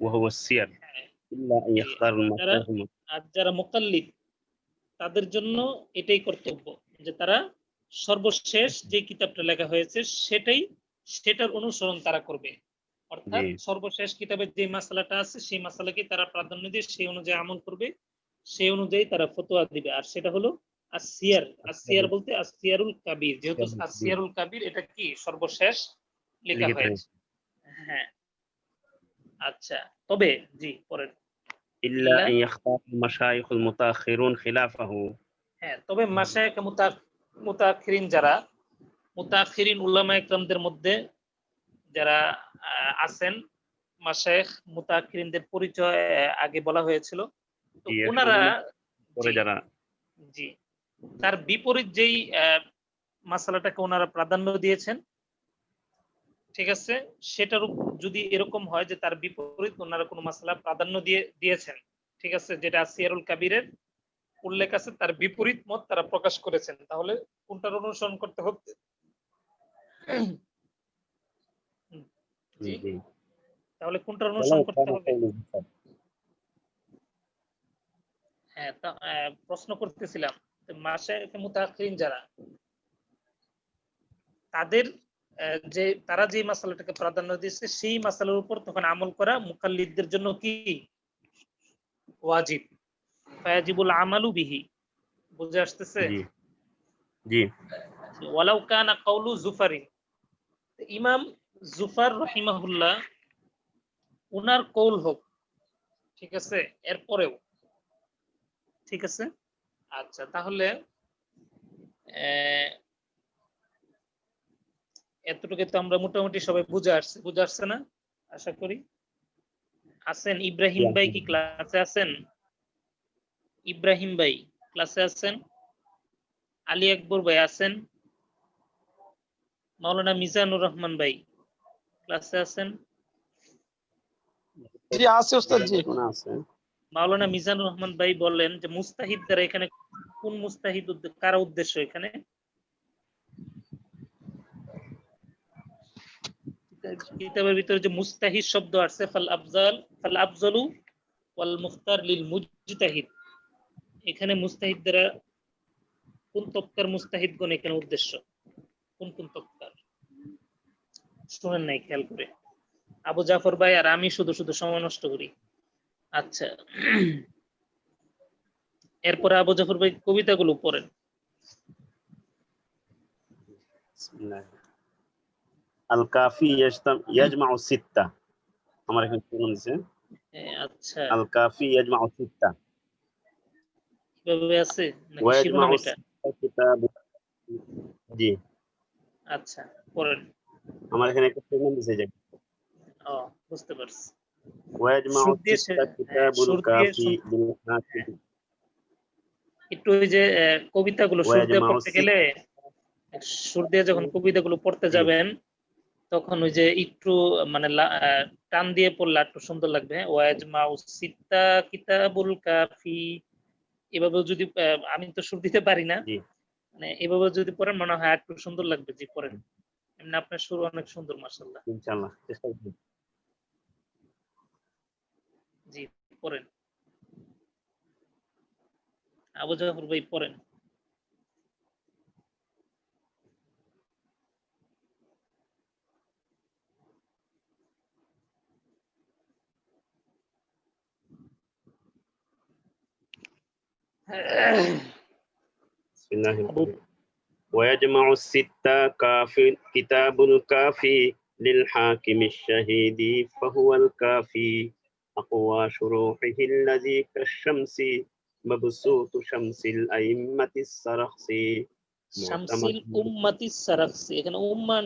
وهو السير إلا أن يختار যারা المصائب. আর যারা মুকাল্লিদ তাদের জন্য এটাই কর্তব্য যে তারা সর্বশেষ যে কিতাবটা লেখা হয়েছে সেটার অনুসরণ তারা করবে। অর্থাৎ জি, সর্বশেষ কিতাবের যে মাসালাটা আছে সেই মাসালাকে তারা প্রাধান্য দিয়ে সেই অনুযায়ী আমল করবে, সেই অনুযায়ী তারা ফতোয়া দিবে। আর সেটা হলো আসিয়ার। আসিয়ার বলতে আসিয়ারুল কাবির, যেহেতু আসিয়ারুল কাবির এটা কি সর্বশেষ লেখা লিখিত হয়েছে। হ্যাঁ, আচ্ছা, তবে জি পরের إلا أن يختار المشايخ المتأخرون خلافه. হ্যাঁ, তবে মাশায়েখ মুতাআখিরিন যারা, মুতাআখিরিন উলামা ইকরামদের মধ্যে যারা আছেন, মাশায়েখ মুতাআখিরিনদের পরিচয় আগে বলা হয়েছিল। তো জি, ওনারা পরে জি, যারা জি, তার বিপরীত যেই মাসালাটাকে ওনারা প্রাধান্য দিয়েছেন, ঠিক আছে, সেটার যদি এরকম হয় যে তার বিপরীত ওনারা কোনো মাসালা প্রাধান্য দিয়েছেন, ঠিক আছে, যেটা আসিয়ারুল কাবিরের উল্লেখ আছে, তার বিপরীত মত তারা প্রকাশ করেছেন, তাহলে কোনটার অনুসরণ করতে হবে? জি, জি, তাহলে কোনটার অনুসরণ করতে হবে? হ্যাঁ, প্রশ্ন করতেছিলাম মাশায়েখ মুতাআখিরিন যারা, তাদের তারা যে মাসালাটাকে প্রাধান্য দিয়েছে সেই মাসালার উপর তখন আমল করা মুকাল্লিদদের জন্য কি ওয়াজিব, ফায়াজিবুল আমালু বিহি। বুঝে আসতেছে? জি, জি, ওয়ালাউ কানা কাউলু জুফারি, ইমাম জুফার রাহিমাহুল্লাহ উনার কৌল হোক, ঠিক আছে, এরপরেও ঠিক আছে। আচ্ছা, তাহলে এতটুকু তো আমরা মোটামুটি সবাই বুঝে আসছে না, আশা করি। আছেন ইব্রাহিম ভাই, কি ক্লাসে আছেন? ইব্রাহিম ভাই ক্লাসে আছেন? আলী আকবর ভাই আছেন? মাওলানা মিজানুর রহমান ভাই ক্লাসে আছেন? জি আছে ওস্তাদ জি। আছে। মাওলানা মিজানুর রহমান ভাই বললেন যে মুস্তাহিদ দ্বারা এখানে কোন মুস্তাহিদ কারা উদ্দেশ্য এখানে? কিতাবের ভিতরে যে মুস্তাহিদ শব্দ আছে, ফাল আফজালু ওয়াল মুখতার লিল মুজতাহিদ, এখানে মুস্তাহিদ দ্বারা কোন তবকার মুস্তাহিদগণ এখানে উদ্দেশ্য? কোন কোন তবকার? শুনেন নাই খেয়াল করে? আবু জাফর ভাই আর আমি শুধু শুধু সময় নষ্ট করি। আচ্ছা, এরপরে আবু জাফর ভাই কবিতাগুলো পড়েন। আল কাফি ইয়াজমাউ সিত্তা, আমার এখানে প্রমাণ দিছে। আচ্ছা, আল কাফি ইয়াজমাউ সিত্তা কিভাবে আছে নাকি ওয়া শিরোনাম ইয়াজমাউ এটা? কিতাব। জি, আচ্ছা, পড়েন। আমার এখানে একটা প্রমাণ দিছে যে ও, বুঝতে পারছি। ওয়া ইয়াজমাউ সুর দিয়ে সিত্তা কিতাবুল সুর দিয়ে কাফি বিল হাকিম একটু ওই যে কবিতাগুলো ওয়া সুর দিয়ে ইয়াজমাউ পড়তে গেলে, সুর দিয়ে যখন কবিতাগুলো পড়তে যাবেন তখন ওই যে একটু মানে টান দিয়ে পড়লে একটু সুন্দর লাগবে। ওয়াজমাউ সিত্তা কিতাবুল কাফি, এভাবে যদি আমি তো সুর দিতে পারি না, জি মানে এভাবে যদি পড়েন মনে হয় একটু সুন্দর লাগবে। জি পড়েন, এমনি আপনার সুর অনেক সুন্দর, মাশাআল্লাহ। ইনশাআল্লাহ চেষ্টা করব। জি পড়েন, আবু জাফর ভাই পড়েন। বিসমিল্লাহির আবু রহমানির রহিম। ويجمع الستة كافي كتاب الكافي للحاكم الشهيد فهو الكافي أقوى شروحه الذي كالشمس مبسوط شمس الأئمة السرخسي معتمد শামসিল উম্মাতিস সারাফসি, এখানে উম্মান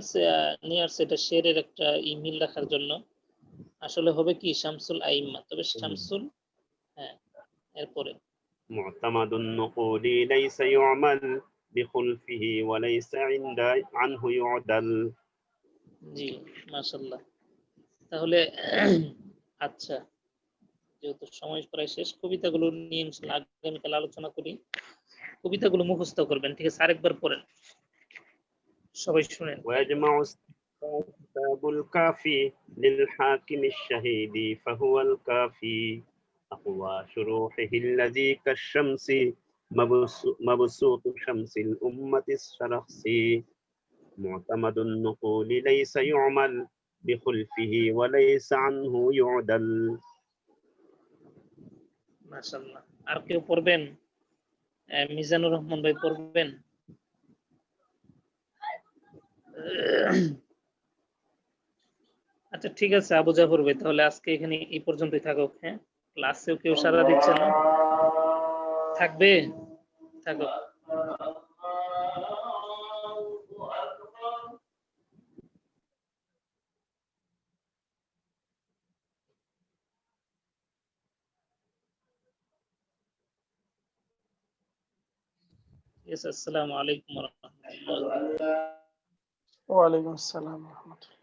নিয়ে আসছে, এটা শেরের একটা ইমিল রাখার জন্য। আসলে হবে কি শামসুল আইম্মা, তবে শামসুল, হ্যাঁ এরপরে معتمد النقول ليس يعمل بخلفه وليس عنه يعدل। জি মাশাআল্লাহ। তাহলে আচ্ছা, যেহেতু সময় প্রায় শেষ, কবিতাগুলো নিয়ে ইনশাআল্লাহ আগামীকাল আলোচনা করি। কবিতাগুলো মুখস্থ করবেন, ঠিক আছে? আরেকবার পড়েন, সবাই শুনেন। ويجمع كتاب الكافي للحاكم الشهيد فهو الكافي أقوى شروحه الذي كالشمس مبسوط شمس الأمة الشرخسي معتمد النقول ليس يعمل بخلفه وليس عنه يعدل। মাশাআল্লাহ। আর কেউ পড়বেন? মিজানুর রহমান ভাই পড়বেন? আচ্ছা ঠিক আছে আবু জাফর ভাই, তাহলে আজকে এখানে এই পর্যন্তই থাকুক। হ্যাঁ, ক্লাসেও কেউ সাড়া দিচ্ছে না, থাকবে? থাকো। আসসালামু আলাইকুম ওয়া রাহমাতুল্লাহ। ওয়ালাইকুম আসসালাম ওয়া রাহমাতুল্লাহ।